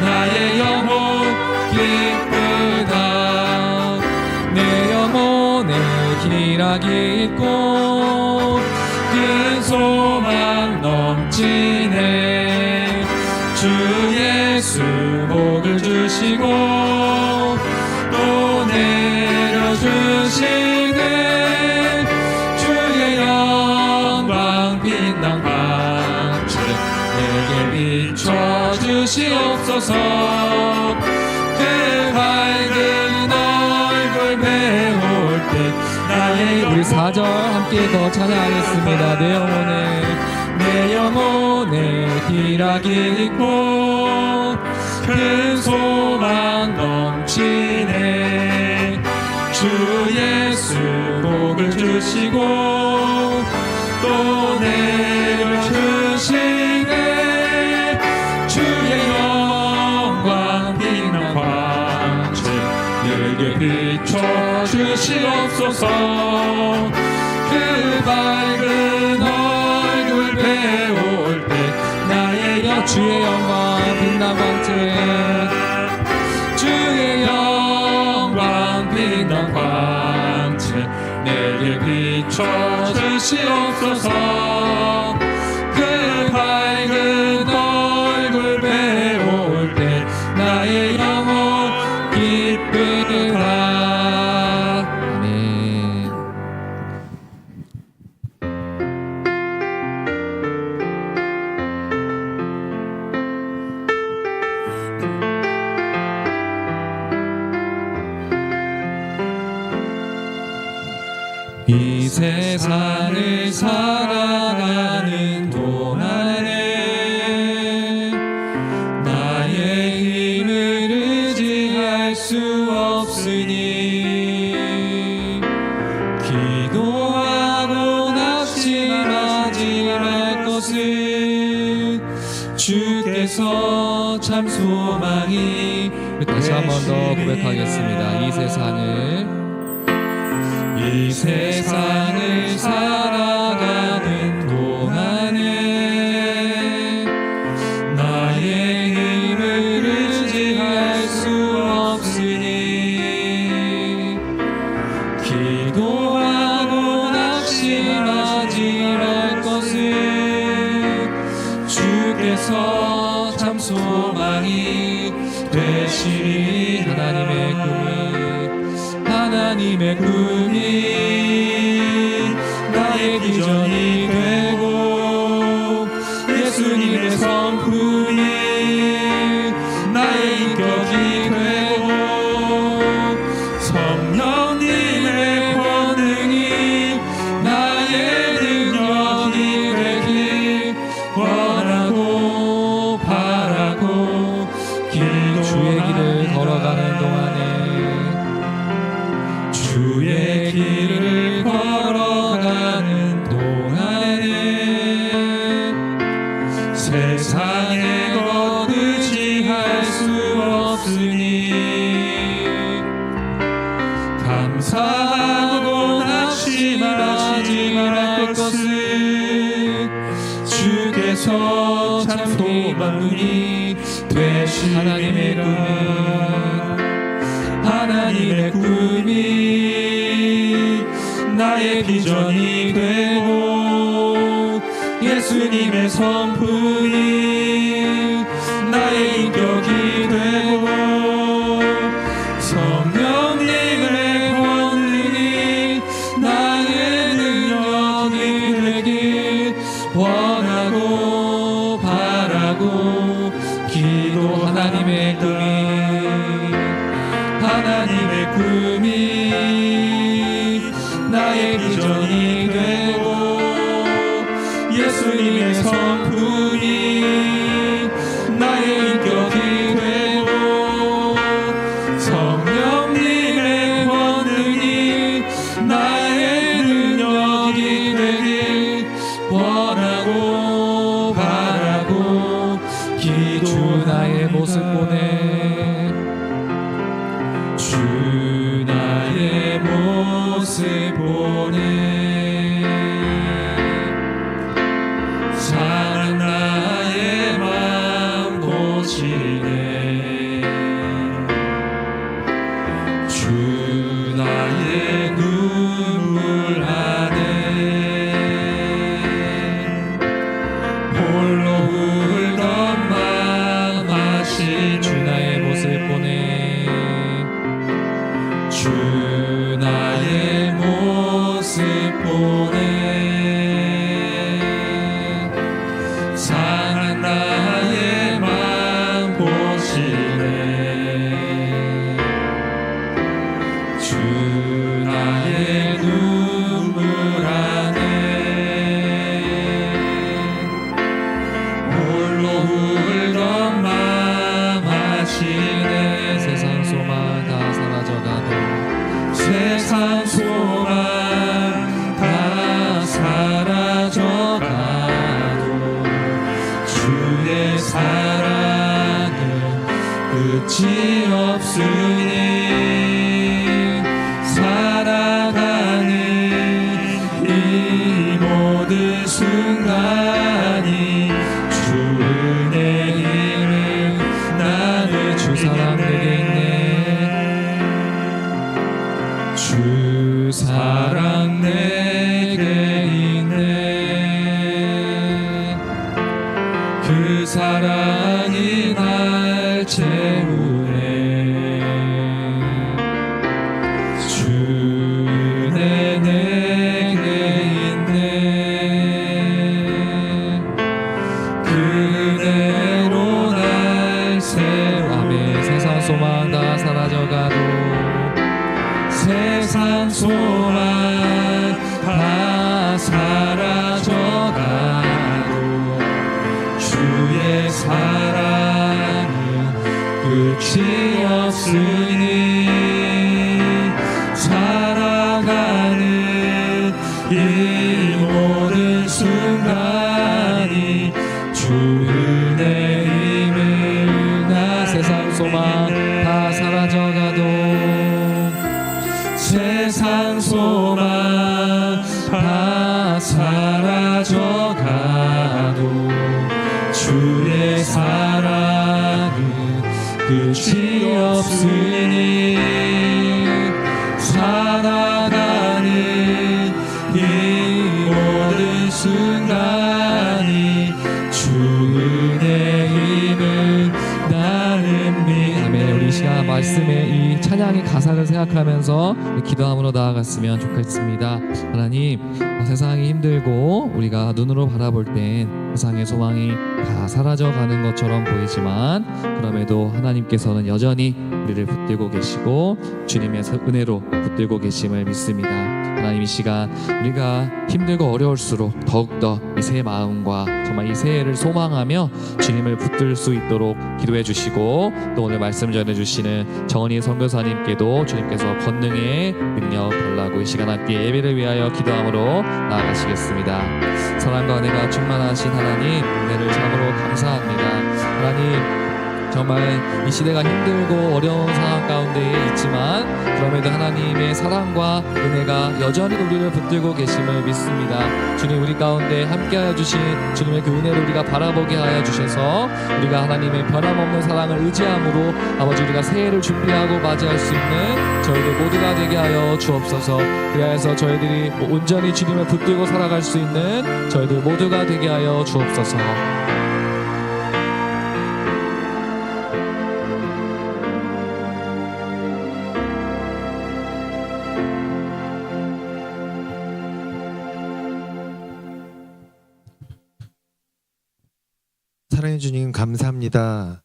나의 영혼 기쁘다. 내 영혼에 희락이 있고 큰 소망 넘치네. 주 예수 복을 주시고 또 내려주시네. 주의 영광 빛난 광채 내게 비춰주시옵소서. 그 밝은 얼굴 배울 때 나의 우리 4절 함께 더 찬양하겠습니다. 내 영혼에 희락이 있고 큰 소망 넘치네. 주 예수 복을 주시고 또 내려주시네. 주의 영광 빛난 광채 내게 비춰주시옵소서. 그 밝은 얼굴 배울 때 나의 주의 영광 빛난 광채 주의 영광 빛난 광채 내게 비춰주시옵소서. 그 밝은 얼굴 배울 때 나의 영혼 기쁘다. 이 세상을 살아가는 동안에 나의 힘을 의지할 수 없으니 기도하고 낙심하지 말 것은 주께서 참 소망이. 다시 한 번 더 고백하겠습니다. 이 세상을 살아가는 동안에 나의 힘을 의지할 수 없으니 기도하고 낙심하지 말 것은 주께서 참 소망이 되시니. 하나님의 꿈이 나의 비전이 되고 예수님의 성품이 나의 인격이 되고 성령님의 권능이 나의 능력이 되길 원하고 바라고 주의 길을 걸어가는 동안에 주의 길을 걸어가는 동안에 세상의 것 의지할 수 없으니 감사하고 낙심하지 말 것은 주께서 참 소망이 되시리라. 하나님의 꿈이 나의 비전이 되고 예수님의 성품이 나의 인격이 되고 성령님의 권능이 나의 능력이 되길 원하고 바라고 기도. 하나님의 꿈이 나의 비전이 되고 예수님의 성품이 나의 인격이 되고 성령님의 권능이 나의 능력이 되길 원하고 바라고 기도. 나의 모습 보내 주 나의 모습 보내 사랑 나의 맘 보시네. 사라져가도 세상 소망 다 사라져가도 주의 사랑은 끝이 없으니 살아가는 이 모든 순간이 주 은혜임을 나는 주 사랑 내게 있네. 주 사랑 내게 있네. 그 사랑이 날 채우네. 주 은혜 내게 있네. 그 은혜로 날 세워. 아멘. 세상 소망 다 사라져가도 세상 소망 다 사라져가도 주의 사랑은 끝이 없으니 살아가는 이 모든 순간이 주 은혜임을 나 세상 소망 다 사라져가도 세상 소망 다 사라져가도 주의 사랑은 끝이 없으니 살아가는 이 모든 순간이 주 은혜임을 나는 믿네. 아멘. 우리 이 시간 말씀의 이 찬양의 가사를 생각하면서 기도함으로 나아갔으면 좋겠습니다. 하나님, 세상이 힘들고 우리가 눈으로 바라볼 땐 세상의 소망이 다 사라져가는 것처럼 보이지만 그럼에도 하나님께서는 여전히 우리를 붙들고 계시고 주님의 은혜로 붙들고 계심을 믿습니다. 하나님, 이 시간 우리가 힘들고 어려울수록 더욱더 이 새 마음과 정말 이 새해를 소망하며 주님을 붙들 수 있도록 기도해 주시고, 또 오늘 말씀 전해주시는 정은희 선교사님께도 주님께서 권능의 능력 달라고 이 시간 함께 예배를 위하여 기도함으로 나아가시겠습니다. 사랑과 은혜가 충만하신 하나님, 은혜를 참으로 감사합니다. 하나님, 정말 이 시대가 힘들고 어려운 상황 가운데에 있지만 그럼에도 하나님의 사랑과 은혜가 여전히 우리를 붙들고 계심을 믿습니다. 주님, 우리 가운데 함께하여 주신 주님의 그 은혜를 우리가 바라보게 하여 주셔서 우리가 하나님의 변함없는 사랑을 의지함으로 아버지 우리가 새해를 준비하고 맞이할 수 있는 저희들 모두가 되게 하여 주옵소서. 그리하여서 저희들이 온전히 주님을 붙들고 살아갈 수 있는 저희들 모두가 되게 하여 주옵소서. 사랑해 주님 감사합니다.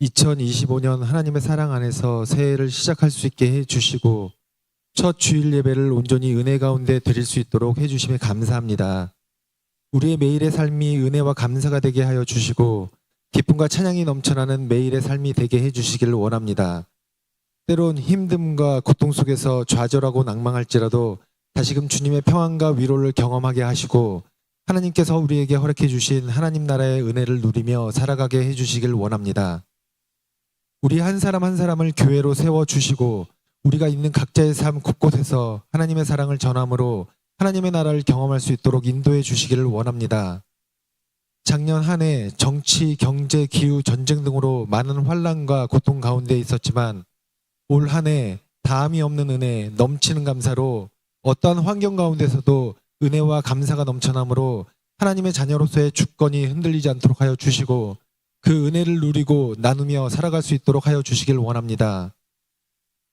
2025년 하나님의 사랑 안에서 새해를 시작할 수 있게 해주시고 첫 주일 예배를 온전히 은혜 가운데 드릴 수 있도록 해주심에 감사합니다. 우리의 매일의 삶이 은혜와 감사가 되게 하여 주시고 기쁨과 찬양이 넘쳐나는 매일의 삶이 되게 해주시기를 원합니다. 때론 힘듦과 고통 속에서 좌절하고 낭망할지라도 다시금 주님의 평안과 위로를 경험하게 하시고 하나님께서 우리에게 허락해 주신 하나님 나라의 은혜를 누리며 살아가게 해주시길 원합니다. 우리 한 사람 한 사람을 교회로 세워주시고 우리가 있는 각자의 삶 곳곳에서 하나님의 사랑을 전함으로 하나님의 나라를 경험할 수 있도록 인도해 주시기를 원합니다. 작년 한 해 정치, 경제, 기후, 전쟁 등으로 많은 환난과 고통 가운데 있었지만 올 한 해 다함이 없는 은혜, 넘치는 감사로 어떠한 환경 가운데서도 은혜와 감사가 넘쳐나므로 하나님의 자녀로서의 주권이 흔들리지 않도록 하여 주시고 그 은혜를 누리고 나누며 살아갈 수 있도록 하여 주시길 원합니다.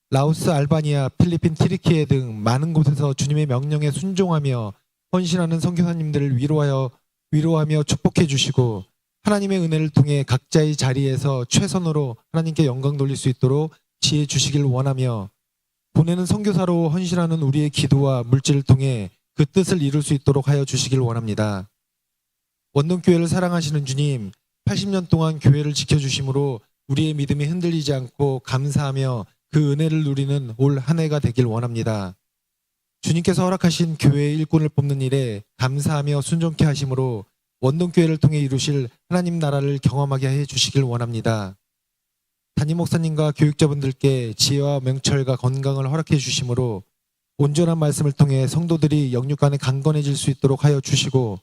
라오스, 알바니아, 필리핀, 튀르키예 등 많은 곳에서 주님의 명령에 순종하며 헌신하는 선교사님들을 위로하며 축복해 주시고 하나님의 은혜를 통해 각자의 자리에서 최선으로 하나님께 영광 돌릴 수 있도록 지혜 주시길 원하며 보내는 선교사로 헌신하는 우리의 기도와 물질을 통해 그 뜻을 이룰 수 있도록 하여 주시길 원합니다. 원동교회를 사랑하시는 주님, 80년 동안 교회를 지켜주심으로 우리의 믿음이 흔들리지 않고 감사하며 그 은혜를 누리는 올 한 해가 되길 원합니다. 주님께서 허락하신 교회의 일꾼을 뽑는 일에 감사하며 순종케 하심으로 원동교회를 통해 이루실 하나님 나라를 경험하게 해 주시길 원합니다. 담임 목사님과 교육자분들께 지혜와 명철과 건강을 허락해 주심으로 온전한 말씀을 통해 성도들이 영육 간에 강건해질 수 있도록 하여 주시고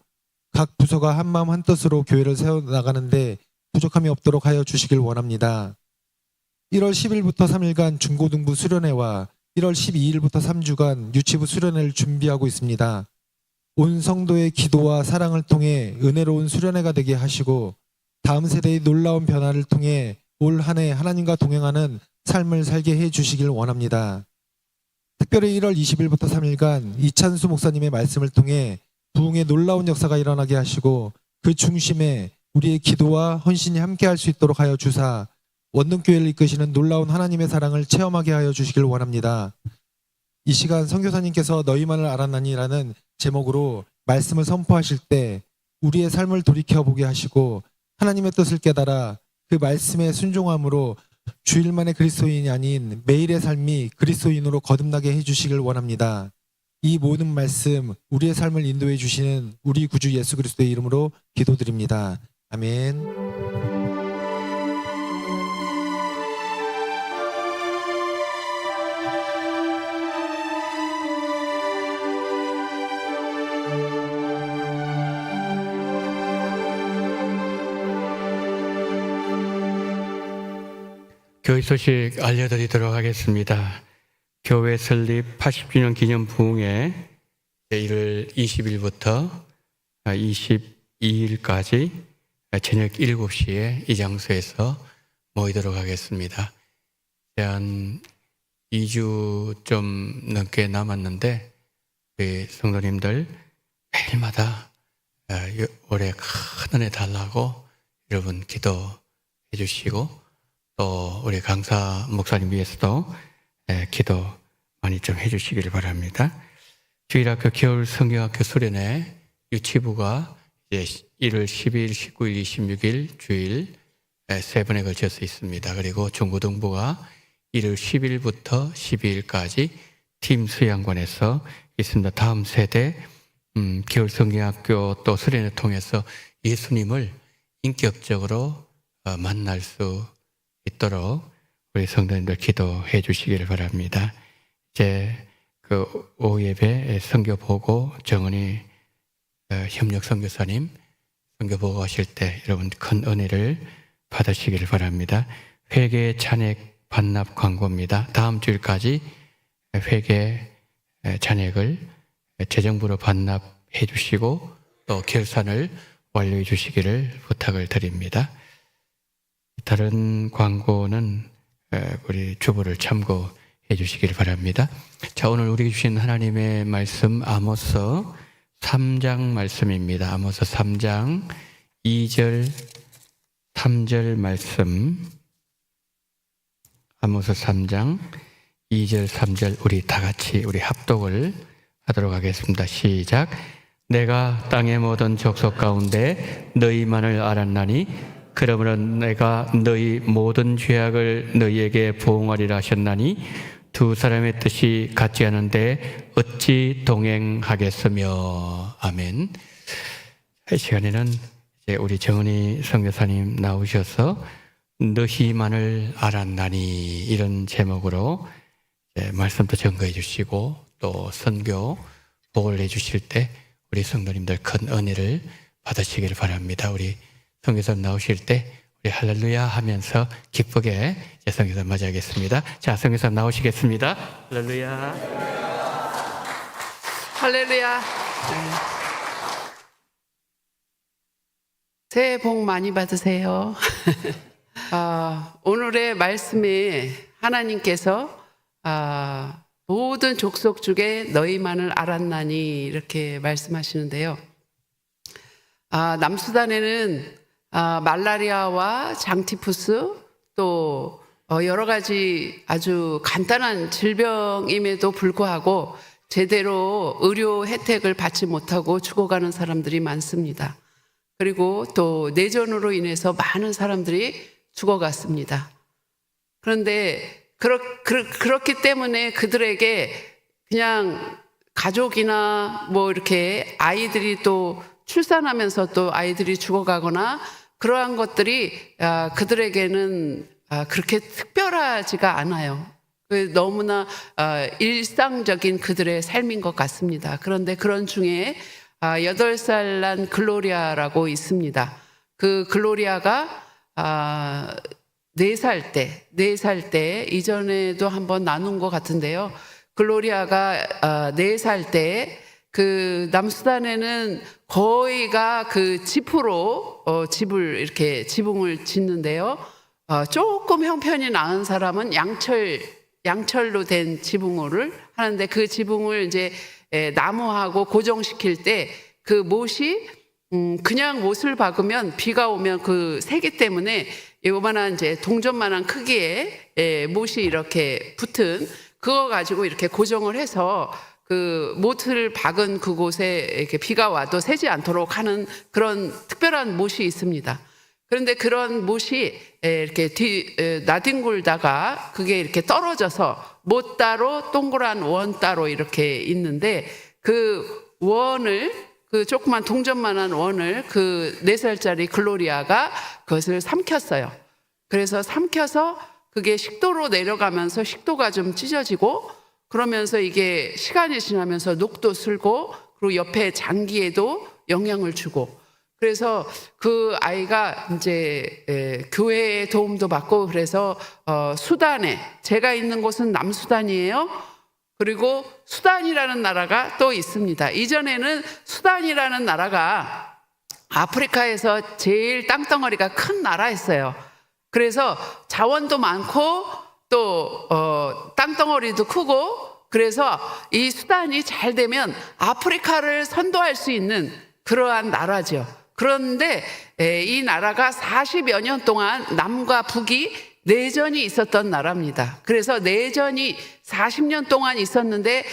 각 부서가 한마음 한뜻으로 교회를 세워나가는데 부족함이 없도록 하여 주시길 원합니다. 1월 10일부터 3일간 중고등부 수련회와 1월 12일부터 3주간 유치부 수련회를 준비하고 있습니다. 온 성도의 기도와 사랑을 통해 은혜로운 수련회가 되게 하시고 다음 세대의 놀라운 변화를 통해 올 한 해 하나님과 동행하는 삶을 살게 해 주시길 원합니다. 특별히 1월 20일부터 3일간 이찬수 목사님의 말씀을 통해 부흥의 놀라운 역사가 일어나게 하시고 그 중심에 우리의 기도와 헌신이 함께할 수 있도록 하여 주사 원동교회를 이끄시는 놀라운 하나님의 사랑을 체험하게 하여 주시길 원합니다. 이 시간 선교사님께서 너희만을 알았나니라는 제목으로 말씀을 선포하실 때 우리의 삶을 돌이켜보게 하시고 하나님의 뜻을 깨달아 그 말씀에 순종함으로 주일만의 그리스도인이 아닌 매일의 삶이 그리스도인으로 거듭나게 해주시길 원합니다. 이 모든 말씀 우리의 삶을 인도해 주시는 우리 구주 예수 그리스도의 이름으로 기도드립니다. 아멘. 교회 소식 알려드리도록 하겠습니다. 교회 설립 80주년 기념 부흥회 1월 20일부터 22일까지 저녁 7시에 이 장소에서 모이도록 하겠습니다. 한 2주 좀 넘게 남았는데 우리 성도님들 매일마다 올해 큰 은혜 달라고 여러분 기도해 주시고 또 우리 강사 목사님 위해서도 기도 많이 좀 해주시기를 바랍니다. 주일학교 겨울 성경학교 수련회 유치부가 이제 1월 10일, 19일, 26일 주일 세 번에 걸쳐서 있습니다. 그리고 중고등부가 1월 10일부터 12일까지 팀 수양관에서 있습니다. 다음 세대 겨울 성경학교 또 수련회 통해서 예수님을 인격적으로 만날 수 있도록 우리 성도님들 기도해 주시기를 바랍니다. 이제 그 오후 예배 선교 보고 정은희 협력 선교사님 선교 보고 하실 때 여러분 큰 은혜를 받으시기를 바랍니다. 회개 찬액 반납 광고입니다. 다음 주일까지 회개 잔액을 재정부로 반납해 주시고 또 결산을 완료해 주시기를 부탁을 드립니다. 다른 광고는 우리 주보를 참고해 주시기를 바랍니다. 자, 오늘 우리에게 주신 하나님의 말씀 아모스 3장 말씀입니다. 아모스 3장 2절 3절 말씀 아모스 3장 2절 3절 우리 다 같이 우리 합독을 하도록 하겠습니다. 시작. 내가 땅의 모든 족속 가운데 너희만을 알았나니 그러므로 내가 너희 모든 죄악을 너희에게 보응하리라 하셨나니 두 사람의 뜻이 같지 않은데 어찌 동행하겠으며. 아멘. 이 시간에는 이제 우리 정은희 선교사님 나오셔서 너희만을 알았나니 이런 제목으로 말씀도 전거해 주시고 또 선교 복을 해주실 때 우리 성도님들 큰 은혜를 받으시기를 바랍니다. 우리 성교사님 나오실 때 우리 할렐루야 하면서 기쁘게 성교사님 맞이하겠습니다. 자, 성교사님 나오시겠습니다. 할렐루야. 할렐루야. 새해 복 많이 받으세요. 오늘의 말씀에 하나님께서 모든 족속 중에 너희만을 알았나니 이렇게 말씀하시는데요. 남수단에는 말라리아와 장티푸스 또 여러 가지 아주 간단한 질병임에도 불구하고 제대로 의료 혜택을 받지 못하고 죽어가는 사람들이 많습니다. 그리고 또 내전으로 인해서 많은 사람들이 죽어갔습니다. 그런데 그렇기 때문에 그들에게 그냥 가족이나 뭐 이렇게 아이들이 또 출산하면서 또 아이들이 죽어가거나 그러한 것들이 그들에게는 그렇게 특별하지가 않아요. 너무나 일상적인 그들의 삶인 것 같습니다. 그런데 그런 중에 8살 난 글로리아라고 있습니다. 그 글로리아가 4살 때 이전에도 한번 나눈 것 같은데요. 글로리아가 4살 때 그 남수단에는 거의가 그 지프로 집을 이렇게 지붕을 짓는데요. 조금 형편이 나은 사람은 양철로 된 지붕을 하는데 그 지붕을 이제 나무하고 고정시킬 때 그 못이 그냥 못을 박으면 비가 오면 그 세기 때문에 요만한 이제 동전만한 크기의 못이 이렇게 붙은 그거 가지고 이렇게 고정을 해서 그 못을 박은 그곳에 이렇게 비가 와도 새지 않도록 하는 그런 특별한 못이 있습니다. 그런데 그런 못이 이렇게 나뒹굴다가 그게 이렇게 떨어져서 못 따로 동그란 원 따로 이렇게 있는데 그 원을 그 조그만 동전만한 원을 그 4살짜리 글로리아가 그것을 삼켰어요. 그래서 삼켜서 그게 식도로 내려가면서 식도가 좀 찢어지고 그러면서 이게 시간이 지나면서 녹도 슬고 그리고 옆에 장기에도 영향을 주고 그래서 그 아이가 이제 교회의 도움도 받고 그래서 수단에 제가 있는 곳은 남수단이에요. 그리고 수단이라는 나라가 또 있습니다. 이전에는 수단이라는 나라가 아프리카에서 제일 땅덩어리가 큰 나라였어요. 그래서 자원도 많고 또 땅덩어리도 크고 그래서 이 수단이 잘 되면 아프리카를 선도할 수 있는 그러한 나라죠. 그런데 이 나라가 40여 년 동안 남과 북이 내전이 있었던 나라입니다. 그래서 내전이 40년 동안 있었는데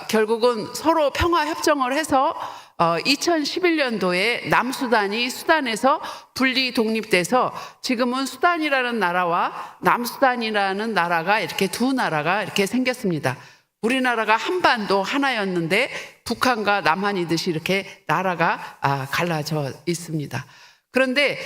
결국은 서로 평화협정을 해서 2011년도에 남수단이 수단에서 분리 독립돼서 지금은 수단이라는 나라와 남수단이라는 나라가 이렇게 두 나라가 이렇게 생겼습니다. 우리나라가 한반도 하나였는데 북한과 남한이듯이 이렇게 나라가 갈라져 있습니다. 그런데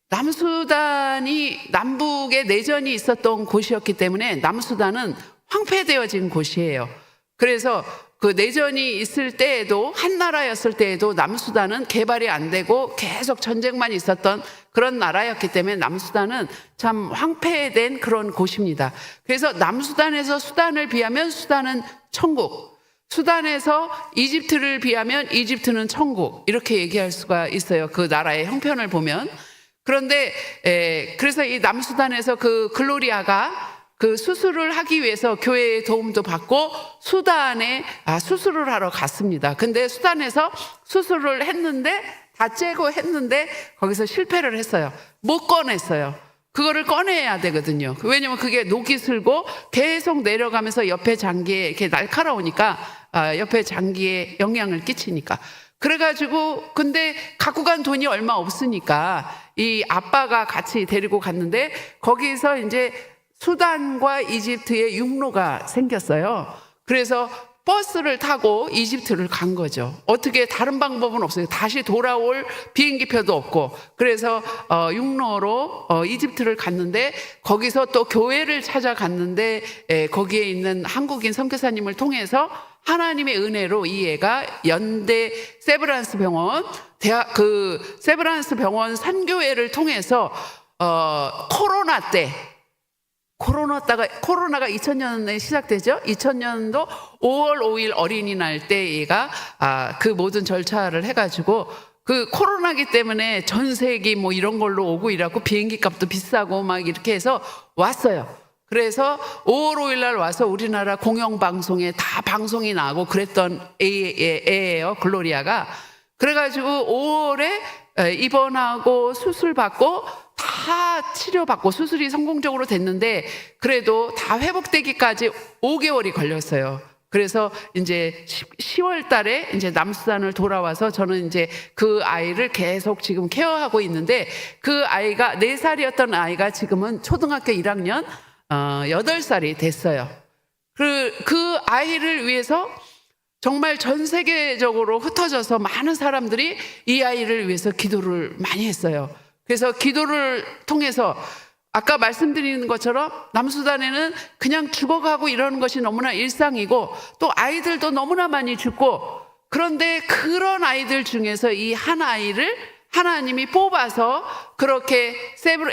남수단이 남북에 내전이 있었던 곳이었기 때문에 남수단은 황폐되어진 곳이에요. 그래서 그 내전이 있을 때에도 한 나라였을 때에도 남수단은 개발이 안 되고 계속 전쟁만 있었던 그런 나라였기 때문에 남수단은 참 황폐된 그런 곳입니다. 그래서 남수단에서 수단을 비하면 수단은 천국, 수단에서 이집트를 비하면 이집트는 천국 이렇게 얘기할 수가 있어요. 그 나라의 형편을 보면. 그런데 그래서 이 남수단에서 그 글로리아가 그 수술을 하기 위해서 교회의 도움도 받고 수단에 수술을 하러 갔습니다. 근데 수단에서 수술을 했는데 다 째고 했는데 거기서 실패를 했어요. 못 꺼냈어요. 그거를 꺼내야 되거든요. 왜냐면 그게 녹이 슬고 계속 내려가면서 옆에 장기에 이렇게 날카로우니까 옆에 장기에 영향을 끼치니까. 그래가지고 근데 갖고 간 돈이 얼마 없으니까 이 아빠가 같이 데리고 갔는데 거기서 이제 수단과 이집트의 육로가 생겼어요. 그래서 버스를 타고 이집트를 간 거죠. 어떻게 다른 방법은 없어요. 다시 돌아올 비행기표도 없고. 그래서 육로로 이집트를 갔는데 거기서 또 교회를 찾아갔는데 거기에 있는 한국인 선교사님을 통해서 하나님의 은혜로 이 애가 연대 세브란스 병원 세브란스 병원 선교회를 통해서 코로나가 2000년에 시작되죠. 2000년도 5월 5일 어린이날 때 얘가 그 모든 절차를 해가지고 그 코로나기 때문에 전세기 뭐 이런 걸로 오고 이러고 비행기 값도 비싸고 막 이렇게 해서 왔어요. 그래서 5월 5일 날 와서 우리나라 공영방송에 다 방송이 나고 그랬던 애예요. 글로리아가. 그래가지고 5월에 입원하고 수술받고 다 치료받고 수술이 성공적으로 됐는데 그래도 다 회복되기까지 5개월이 걸렸어요. 그래서 이제 10월 달에 이제 남수단을 돌아와서 저는 이제 그 아이를 계속 지금 케어하고 있는데 그 아이가 4살이었던 아이가 지금은 초등학교 1학년 8살이 됐어요. 그 아이를 위해서 정말 전 세계적으로 흩어져서 많은 사람들이 이 아이를 위해서 기도를 많이 했어요. 그래서 기도를 통해서 아까 말씀드리는 것처럼 남수단에는 그냥 죽어가고 이러는 것이 너무나 일상이고 또 아이들도 너무나 많이 죽고, 그런데 그런 아이들 중에서 이 한 아이를 하나님이 뽑아서 그렇게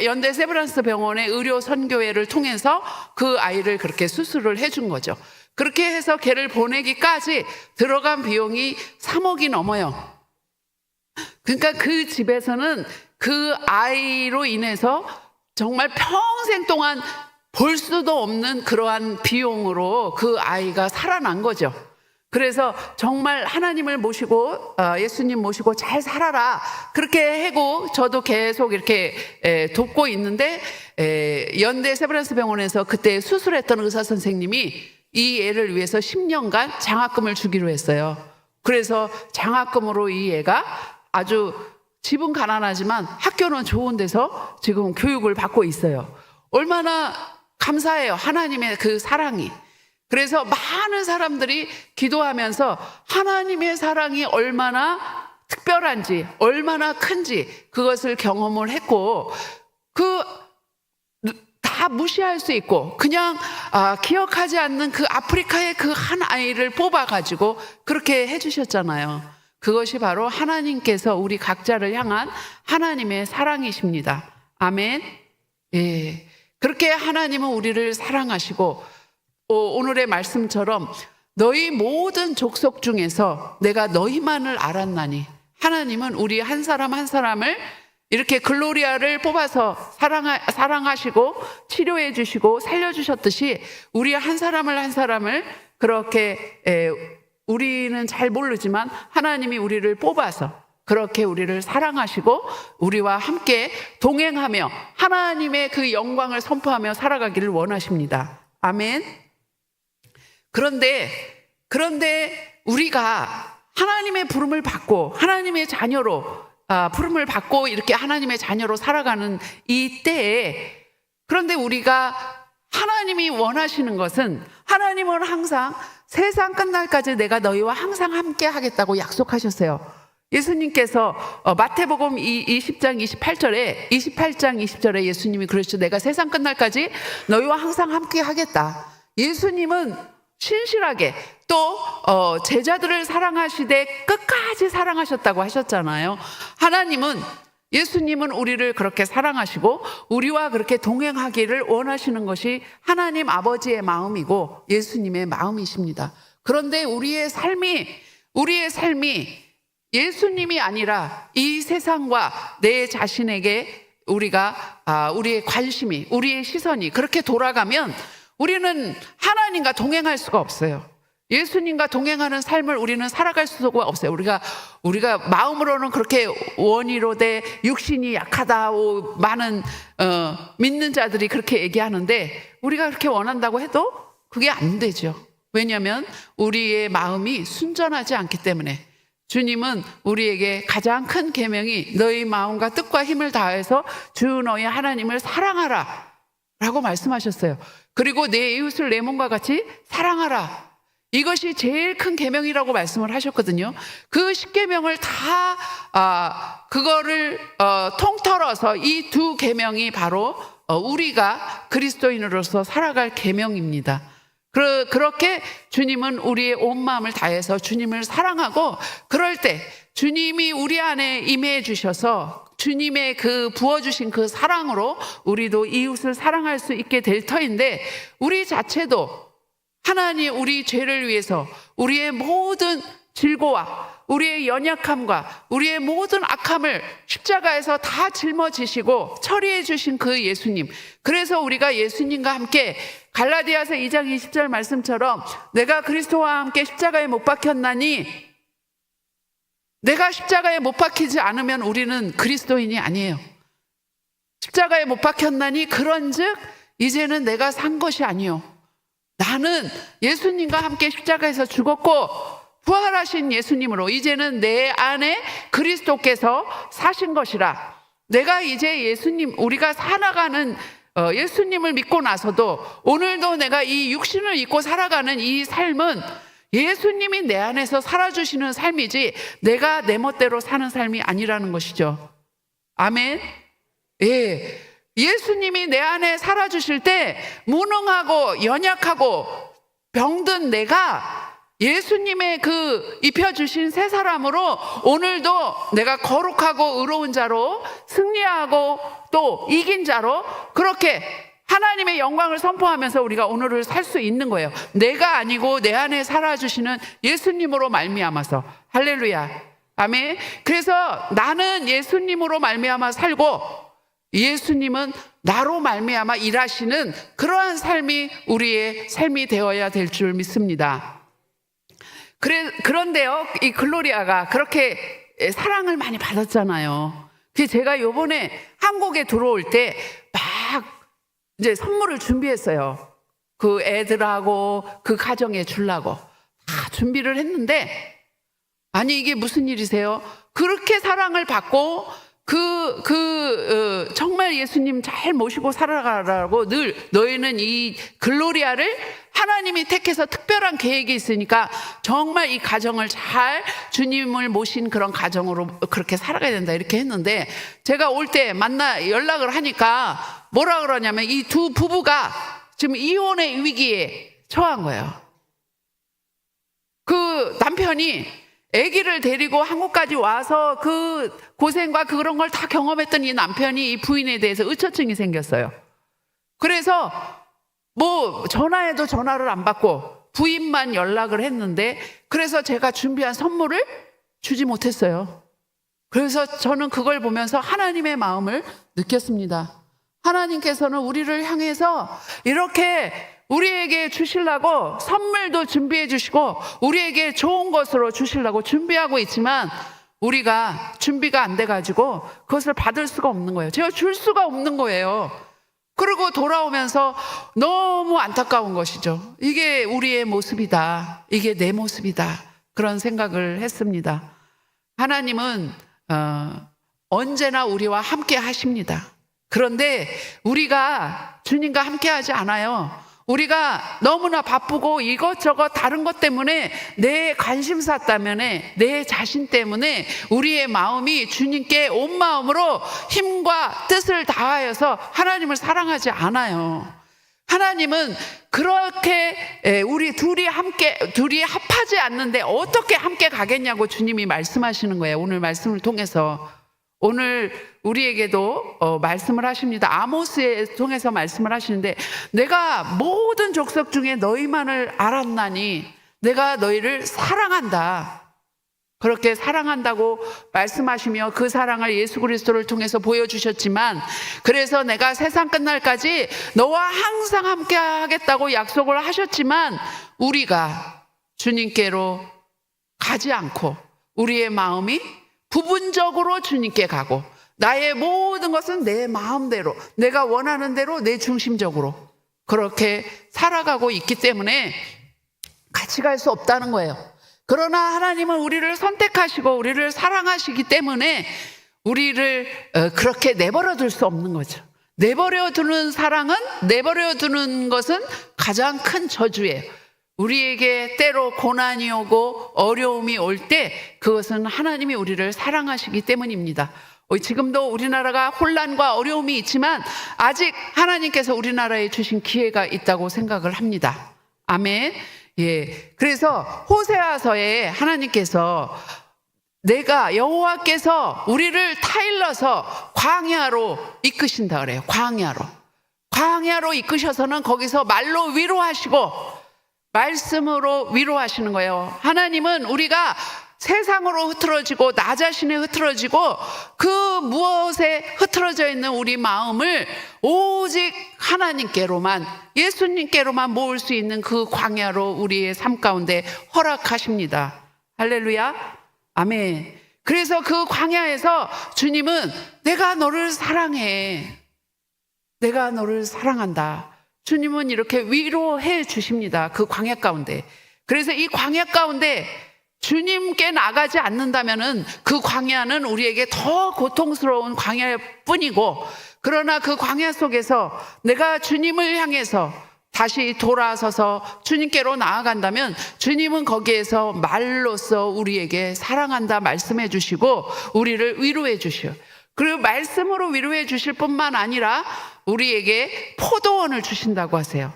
연대 세브란스 병원의 의료 선교회를 통해서 그 아이를 그렇게 수술을 해준 거죠. 그렇게 해서 걔를 보내기까지 들어간 비용이 3억이 넘어요. 그러니까 그 집에서는 그 아이로 인해서 정말 평생 동안 볼 수도 없는 그러한 비용으로 그 아이가 살아난 거죠. 그래서 정말 하나님을 모시고 예수님 모시고 잘 살아라 그렇게 하고 저도 계속 이렇게 돕고 있는데, 연대 세브란스 병원에서 그때 수술했던 의사 선생님이 이 애를 위해서 10년간 장학금을 주기로 했어요. 그래서 장학금으로 이 애가 아주 집은 가난하지만 학교는 좋은 데서 지금 교육을 받고 있어요. 얼마나 감사해요, 하나님의 그 사랑이. 그래서 많은 사람들이 기도하면서 하나님의 사랑이 얼마나 특별한지, 얼마나 큰지 그것을 경험을 했고, 다 무시할 수 있고 그냥 기억하지 않는 그 아프리카의 그 한 아이를 뽑아가지고 그렇게 해주셨잖아요. 그것이 바로 하나님께서 우리 각자를 향한 하나님의 사랑이십니다. 아멘. 예. 그렇게 하나님은 우리를 사랑하시고, 오늘의 말씀처럼 너희 모든 족속 중에서 내가 너희만을 알았나니, 하나님은 우리 한 사람 한 사람을 이렇게 글로리아를 뽑아서 사랑하시고 치료해 주시고 살려주셨듯이 우리 한 사람을 한 사람을 그렇게 우리는 잘 모르지만 하나님이 우리를 뽑아서 그렇게 우리를 사랑하시고 우리와 함께 동행하며 하나님의 그 영광을 선포하며 살아가기를 원하십니다. 아멘. 그런데 우리가 하나님의 부름을 받고 하나님의 자녀로 부름을 받고 이렇게 하나님의 자녀로 살아가는 이 때에, 그런데 우리가 하나님이 원하시는 것은, 하나님은 항상 세상 끝날까지 내가 너희와 항상 함께 하겠다고 약속하셨어요. 예수님께서 마태복음 28장 20절에 예수님이 그러시죠. 내가 세상 끝날까지 너희와 항상 함께 하겠다. 예수님은 신실하게 또 제자들을 사랑하시되 끝까지 사랑하셨다고 하셨잖아요. 예수님은 우리를 그렇게 사랑하시고 우리와 그렇게 동행하기를 원하시는 것이 하나님 아버지의 마음이고 예수님의 마음이십니다. 그런데 우리의 삶이 예수님이 아니라 이 세상과 내 자신에게 우리의 관심이, 우리의 시선이 그렇게 돌아가면 우리는 하나님과 동행할 수가 없어요. 예수님과 동행하는 삶을 우리는 살아갈 수가 없어요. 우리가 마음으로는 그렇게 원이로되 육신이 약하다, 많은 믿는 자들이 그렇게 얘기하는데 우리가 그렇게 원한다고 해도 그게 안 되죠. 왜냐하면 우리의 마음이 순전하지 않기 때문에. 주님은 우리에게 가장 큰 계명이 너희 마음과 뜻과 힘을 다해서 주 너희 하나님을 사랑하라 라고 말씀하셨어요. 그리고 내 이웃을 내 몸과 같이 사랑하라. 이것이 제일 큰 계명이라고 말씀을 하셨거든요. 그 10계명을 그거를 통틀어서 이 두 계명이 바로 우리가 그리스도인으로서 살아갈 계명입니다. 그렇게 주님은 우리의 온 마음을 다해서 주님을 사랑하고, 그럴 때 주님이 우리 안에 임해 주셔서 주님의 그 부어주신 그 사랑으로 우리도 이웃을 사랑할 수 있게 될 터인데, 우리 자체도 하나님 우리 죄를 위해서 우리의 모든 질고와 우리의 연약함과 우리의 모든 악함을 십자가에서 다 짊어지시고 처리해 주신 그 예수님, 그래서 우리가 예수님과 함께 갈라디아서 2장 20절 말씀처럼 내가 그리스도와 함께 십자가에 못 박혔나니, 내가 십자가에 못 박히지 않으면 우리는 그리스도인이 아니에요. 십자가에 못 박혔나니 그런즉 이제는 내가 산 것이 아니요 나는 예수님과 함께 십자가에서 죽었고 부활하신 예수님으로 이제는 내 안에 그리스도께서 사신 것이라. 내가 이제 우리가 살아가는 예수님을 믿고 나서도 오늘도 내가 이 육신을 입고 살아가는 이 삶은 예수님이 내 안에서 살아주시는 삶이지 내가 내 멋대로 사는 삶이 아니라는 것이죠. 아멘. 예. 예수님이 내 안에 살아주실 때 무능하고 연약하고 병든 내가 예수님의 그 입혀주신 새 사람으로 오늘도 내가 거룩하고 의로운 자로 승리하고 또 이긴 자로 그렇게 하나님의 영광을 선포하면서 우리가 오늘을 살 수 있는 거예요. 내가 아니고 내 안에 살아주시는 예수님으로 말미암아서. 할렐루야. 아멘. 그래서 나는 예수님으로 말미암아 살고 예수님은 나로 말미암아 일하시는 그러한 삶이 우리의 삶이 되어야 될 줄 믿습니다. 그런데요, 이 글로리아가 그렇게 사랑을 많이 받았잖아요. 그래서 제가 요번에 한국에 들어올 때 막 이제 선물을 준비했어요. 그 애들하고 그 가정에 주려고 다 준비를 했는데, 아니 이게 무슨 일이세요? 그렇게 사랑을 받고 정말 예수님 잘 모시고 살아가라고 늘 너희는 이 글로리아를 하나님이 택해서 특별한 계획이 있으니까 정말 이 가정을 잘 주님을 모신 그런 가정으로 그렇게 살아가야 된다 이렇게 했는데, 제가 올 때 연락을 하니까 뭐라 그러냐면 이 두 부부가 지금 이혼의 위기에 처한 거예요. 그 남편이 아기를 데리고 한국까지 와서 그 고생과 그런 걸 다 경험했던 이 남편이 이 부인에 대해서 의처증이 생겼어요. 그래서 뭐 전화해도 전화를 안 받고 부인만 연락을 했는데, 그래서 제가 준비한 선물을 주지 못했어요. 그래서 저는 그걸 보면서 하나님의 마음을 느꼈습니다. 하나님께서는 우리를 향해서 이렇게 우리에게 주시려고 선물도 준비해 주시고 우리에게 좋은 것으로 주시려고 준비하고 있지만 우리가 준비가 안 돼가지고 그것을 받을 수가 없는 거예요. 제가 줄 수가 없는 거예요. 그리고 돌아오면서 너무 안타까운 것이죠. 이게 우리의 모습이다. 이게 내 모습이다. 그런 생각을 했습니다. 하나님은 언제나 우리와 함께 하십니다. 그런데 우리가 주님과 함께 하지 않아요. 우리가 너무나 바쁘고 이것저것 다른 것 때문에 내 관심사 때문에 내 자신 때문에 우리의 마음이 주님께 온 마음으로 힘과 뜻을 다하여서 하나님을 사랑하지 않아요. 하나님은 그렇게 우리 둘이 합하지 않는데 어떻게 함께 가겠냐고 주님이 말씀하시는 거예요. 오늘 말씀을 통해서. 오늘 우리에게도 말씀을 하십니다. 아모스에 통해서 말씀을 하시는데, 내가 모든 족속 중에 너희만을 알았나니 내가 너희를 사랑한다. 그렇게 사랑한다고 말씀하시며 그 사랑을 예수 그리스도를 통해서 보여주셨지만, 그래서 내가 세상 끝날까지 너와 항상 함께 하겠다고 약속을 하셨지만 우리가 주님께로 가지 않고 우리의 마음이 부분적으로 주님께 가고 나의 모든 것은 내 마음대로 내가 원하는 대로 내 중심적으로 그렇게 살아가고 있기 때문에 같이 갈 수 없다는 거예요. 그러나 하나님은 우리를 선택하시고 우리를 사랑하시기 때문에 우리를 그렇게 내버려 둘 수 없는 거죠. 내버려 두는 것은 가장 큰 저주예요. 우리에게 때로 고난이 오고 어려움이 올 때 그것은 하나님이 우리를 사랑하시기 때문입니다. 지금도 우리나라가 혼란과 어려움이 있지만 아직 하나님께서 우리나라에 주신 기회가 있다고 생각을 합니다. 아멘. 예. 그래서 호세아서에 하나님께서 내가 여호와께서 우리를 타일러서 광야로 이끄신다 그래요. 광야로 이끄셔서는 거기서 말로 위로하시고 말씀으로 위로하시는 거예요. 하나님은 우리가 세상으로 흐트러지고 나 자신에 흐트러지고 그 무엇에 흐트러져 있는 우리 마음을 오직 하나님께로만 예수님께로만 모을 수 있는 그 광야로 우리의 삶 가운데 허락하십니다. 할렐루야. 아멘. 그래서 그 광야에서 주님은 내가 너를 사랑해. 내가 너를 사랑한다. 주님은 이렇게 위로해 주십니다. 그 광야 가운데. 그래서 이 광야 가운데 주님께 나가지 않는다면은 그 광야는 우리에게 더 고통스러운 광야일 뿐이고 그러나 그 광야 속에서 내가 주님을 향해서 다시 돌아서서 주님께로 나아간다면 주님은 거기에서 말로써 우리에게 사랑한다 말씀해 주시고 우리를 위로해 주시오. 그리고 말씀으로 위로해 주실 뿐만 아니라 우리에게 포도원을 주신다고 하세요.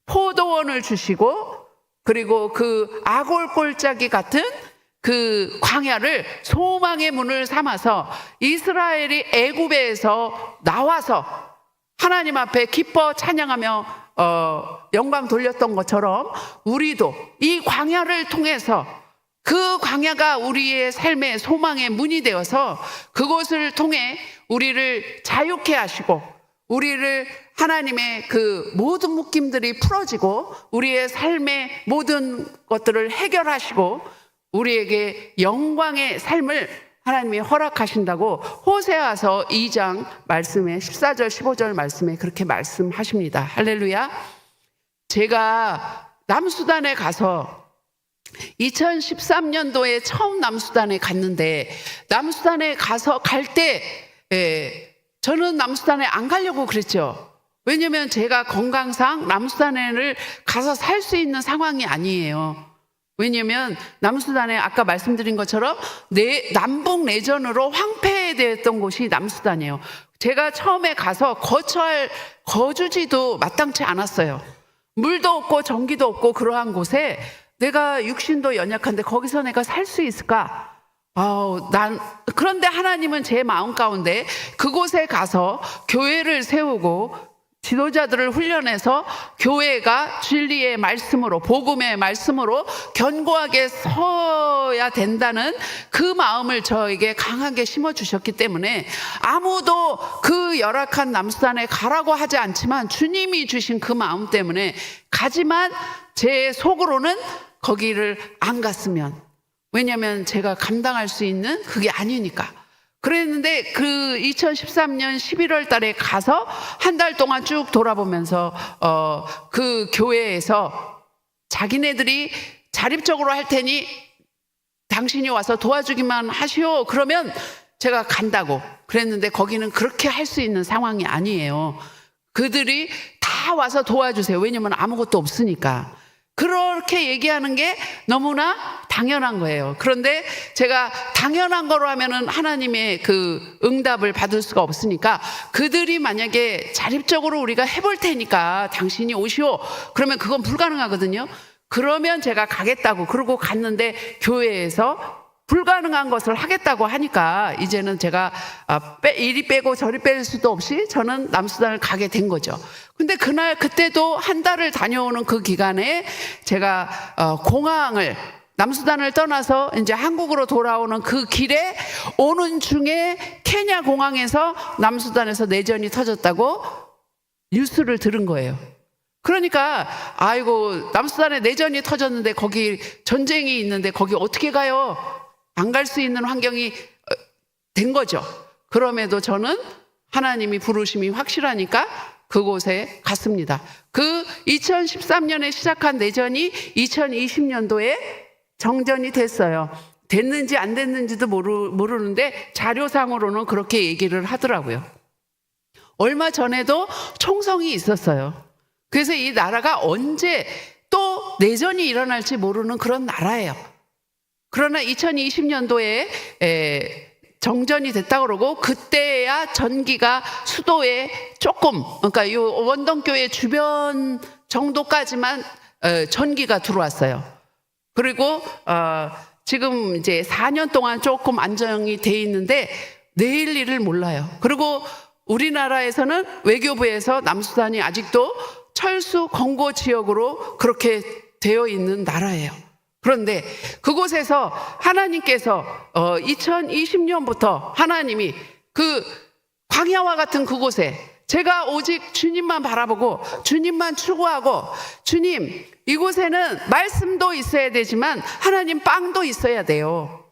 포도원을 주시고 그리고 그 아골골짜기 같은 그 광야를 소망의 문을 삼아서 이스라엘이 애굽에서 나와서 하나님 앞에 기뻐 찬양하며 영광 돌렸던 것처럼 우리도 이 광야를 통해서 그 광야가 우리의 삶의 소망의 문이 되어서 그곳을 통해 우리를 자유케 하시고 우리를 하나님의 그 모든 묶임들이 풀어지고 우리의 삶의 모든 것들을 해결하시고 우리에게 영광의 삶을 하나님이 허락하신다고 호세아서 2장 말씀에 14절 15절 말씀에 그렇게 말씀하십니다. 할렐루야. 제가 남수단에 가서 2013년도에 처음 남수단에 갔는데 남수단에 가서 갈 때 저는 남수단에 안 가려고 그랬죠. 왜냐하면 제가 건강상 남수단에를 가서 살 수 있는 상황이 아니에요. 왜냐하면 남수단에 아까 말씀드린 것처럼 남북 내전으로 황폐되었던 곳이 남수단이에요. 제가 처음에 가서 거처할 거주지도 마땅치 않았어요. 물도 없고 전기도 없고 그러한 곳에 내가 육신도 연약한데 거기서 내가 살 수 있을까? 그런데 하나님은 제 마음 가운데 그곳에 가서 교회를 세우고 지도자들을 훈련해서 교회가 진리의 말씀으로 복음의 말씀으로 견고하게 서야 된다는 그 마음을 저에게 강하게 심어주셨기 때문에 아무도 그 열악한 남수단에 가라고 하지 않지만 주님이 주신 그 마음 때문에 가지만 제 속으로는 거기를 안 갔으면, 왜냐하면 제가 감당할 수 있는 그게 아니니까. 그랬는데 그 2013년 11월 달에 가서 한 달 동안 쭉 돌아보면서 그 교회에서 자기네들이 자립적으로 할 테니 당신이 와서 도와주기만 하시오. 그러면 제가 간다고 그랬는데 거기는 그렇게 할 수 있는 상황이 아니에요. 그들이 다 와서 도와주세요. 왜냐면 아무것도 없으니까. 그렇게 얘기하는 게 너무나 당연한 거예요. 그런데 제가 당연한 거로 하면은 하나님의 그 응답을 받을 수가 없으니까 그들이 만약에 자립적으로 우리가 해볼 테니까 당신이 오시오. 그러면 그건 불가능하거든요. 그러면 제가 가겠다고 그러고 갔는데 교회에서 불가능한 것을 하겠다고 하니까 이제는 제가 이리 빼고 저리 뺄 수도 없이 저는 남수단을 가게 된 거죠. 근데 그때도 한 달을 다녀오는 그 기간에 제가 공항을 남수단을 떠나서 이제 한국으로 돌아오는 그 길에 오는 중에 케냐 공항에서 남수단에서 내전이 터졌다고 뉴스를 들은 거예요. 그러니까 아이고 남수단에 내전이 터졌는데 거기 전쟁이 있는데 거기 어떻게 가요? 안 갈 수 있는 환경이 된 거죠. 그럼에도 저는 하나님이 부르심이 확실하니까 그곳에 갔습니다. 그 2013년에 시작한 내전이 2020년도에 정전이 됐어요. 됐는지 안 됐는지도 모르는데 자료상으로는 그렇게 얘기를 하더라고요. 얼마 전에도 총성이 있었어요. 그래서 이 나라가 언제 또 내전이 일어날지 모르는 그런 나라예요. 그러나 2020년도에 정전이 됐다 그러고 그때야 전기가 수도에 조금, 그러니까 이 원동교회 주변 정도까지만 전기가 들어왔어요. 그리고 지금 이제 4년 동안 조금 안정이 돼 있는데 내일 일을 몰라요. 그리고 우리나라에서는 외교부에서 남수단이 아직도 철수 권고 지역으로 그렇게 되어 있는 나라예요. 그런데 그곳에서 하나님께서 2020년부터 하나님이 그 광야와 같은 그곳에 제가 오직 주님만 바라보고 주님만 추구하고 주님 이곳에는 말씀도 있어야 되지만 하나님 빵도 있어야 돼요.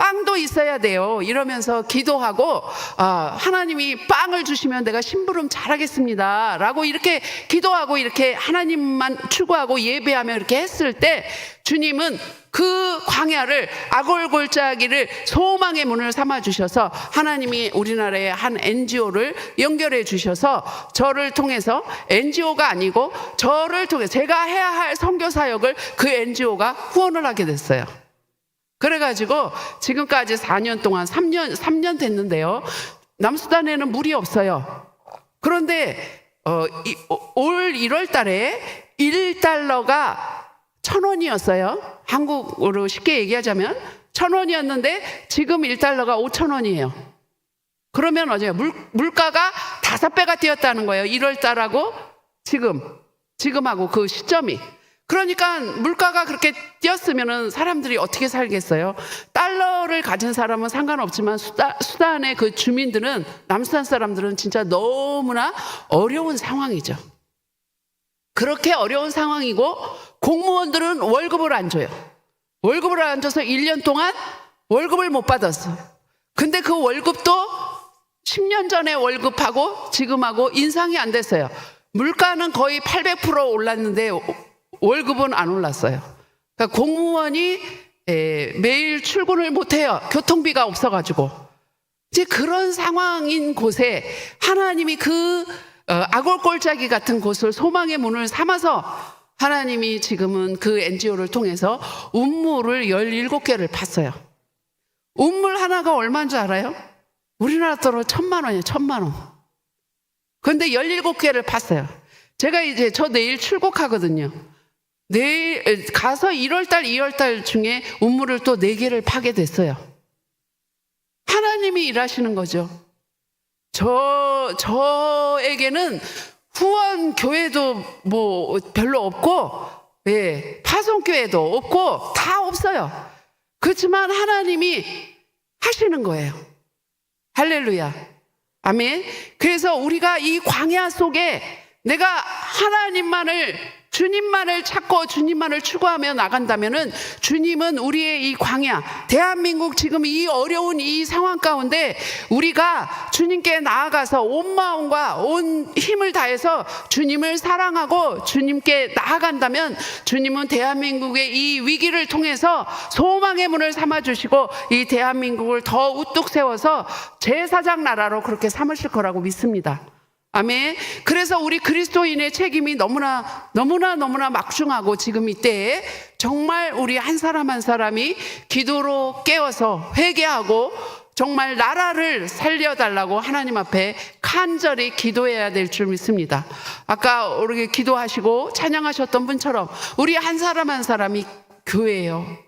빵도 있어야 돼요. 이러면서 기도하고 하나님이 빵을 주시면 내가 심부름 잘하겠습니다 라고 이렇게 기도하고 이렇게 하나님만 추구하고 예배하며 이렇게 했을 때 주님은 그 광야를 아골골짜기를 소망의 문을 삼아 주셔서 하나님이 우리나라의 한 NGO를 연결해 주셔서 저를 통해서 NGO가 아니고 저를 통해 제가 해야 할 선교 사역을 그 NGO가 후원을 하게 됐어요. 그래가지고 지금까지 4년 동안 3년 됐는데요. 남수단에는 물이 없어요. 그런데 올 1월 달에 1달러가 1,000원이었어요. 한국으로 쉽게 얘기하자면 1,000원이었는데 지금 1달러가 5,000원이에요. 그러면 어제 물가가 5배가 뛰었다는 거예요. 1월 달하고 지금하고 그 시점이. 그러니까 물가가 그렇게 뛰었으면 사람들이 어떻게 살겠어요? 달러를 가진 사람은 상관없지만 수단의 그 주민들은, 남수단 사람들은 진짜 너무나 어려운 상황이죠. 그렇게 어려운 상황이고 공무원들은 월급을 안 줘요. 월급을 안 줘서 1년 동안 월급을 못 받았어. 근데 그 월급도 10년 전에 월급하고 지금하고 인상이 안 됐어요. 물가는 거의 800% 올랐는데 월급은 안 올랐어요. 그러니까 공무원이 매일 출근을 못해요. 교통비가 없어가지고. 이제 그런 상황인 곳에 하나님이 그 아골골짜기 같은 곳을 소망의 문을 삼아서 하나님이 지금은 그 NGO를 통해서 운물을 17개를 팠어요. 운물 하나가 얼마인 줄 알아요? 우리나라 돈으로 1,000만 원이에요. 1,000만 원. 그런데 17개를 팠어요. 제가 이제 저 내일 출국하거든요. 내일 가서 1월달, 2월달 중에 운물을 또 4개를 파게 됐어요. 하나님이 일하시는 거죠. 저에게는 후원 교회도 뭐 별로 없고, 파송 교회도 없고 다 없어요. 그렇지만 하나님이 하시는 거예요. 할렐루야. 아멘. 그래서 우리가 이 광야 속에 내가 주님만을 찾고 주님만을 추구하며 나간다면은 주님은 우리의 이 광야, 대한민국 지금 이 어려운 이 상황 가운데 우리가 주님께 나아가서 온 마음과 온 힘을 다해서 주님을 사랑하고 주님께 나아간다면 주님은 대한민국의 이 위기를 통해서 소망의 문을 삼아주시고 이 대한민국을 더 우뚝 세워서 제사장 나라로 그렇게 삼으실 거라고 믿습니다. 아멘. 그래서 우리 그리스도인의 책임이 너무나 막중하고 지금 이때에 정말 우리 한 사람 한 사람이 기도로 깨어서 회개하고 정말 나라를 살려달라고 하나님 앞에 간절히 기도해야 될 줄 믿습니다. 아까 우리 기도하시고 찬양하셨던 분처럼 우리 한 사람 한 사람이 교회예요.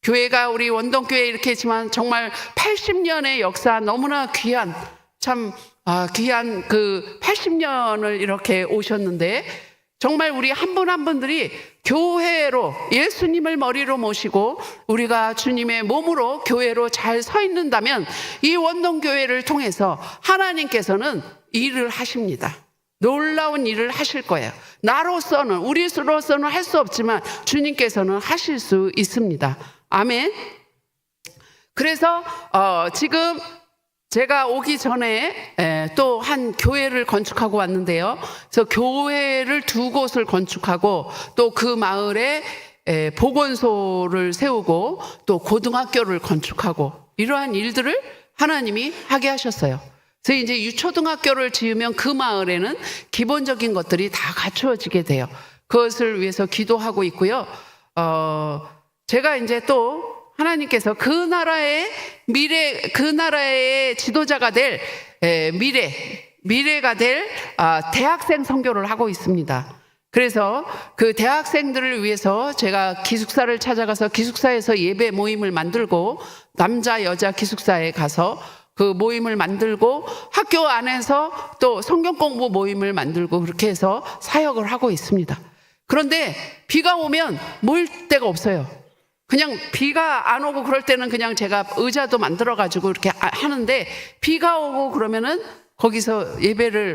교회가 우리 원동교회 이렇게 했지만 정말 80년의 역사, 너무나 귀한 그 80년을 이렇게 오셨는데 정말 우리 한 분 한 분들이 교회로 예수님을 머리로 모시고 우리가 주님의 몸으로 교회로 잘 서 있는다면 이 원동교회를 통해서 하나님께서는 일을 하십니다. 놀라운 일을 하실 거예요. 우리로서는 할 수 없지만 주님께서는 하실 수 있습니다. 아멘. 그래서 지금 제가 오기 전에 또 한 교회를 건축하고 왔는데요. 그래서 교회를 2곳을 건축하고 또 그 마을에 보건소를 세우고 또 고등학교를 건축하고 이러한 일들을 하나님이 하게 하셨어요. 그래서 이제 유초등학교를 지으면 그 마을에는 기본적인 것들이 다 갖추어지게 돼요. 그것을 위해서 기도하고 있고요. 제가 이제 또 하나님께서 그 나라의 지도자가 될 미래가 될 대학생 선교를 하고 있습니다. 그래서 그 대학생들을 위해서 제가 기숙사를 찾아가서 기숙사에서 예배 모임을 만들고 남자 여자 기숙사에 가서 그 모임을 만들고 학교 안에서 또 성경 공부 모임을 만들고 그렇게 해서 사역을 하고 있습니다. 그런데 비가 오면 모일 데가 없어요. 그냥 비가 안 오고 그럴 때는 그냥 제가 의자도 만들어가지고 이렇게 하는데 비가 오고 그러면은 거기서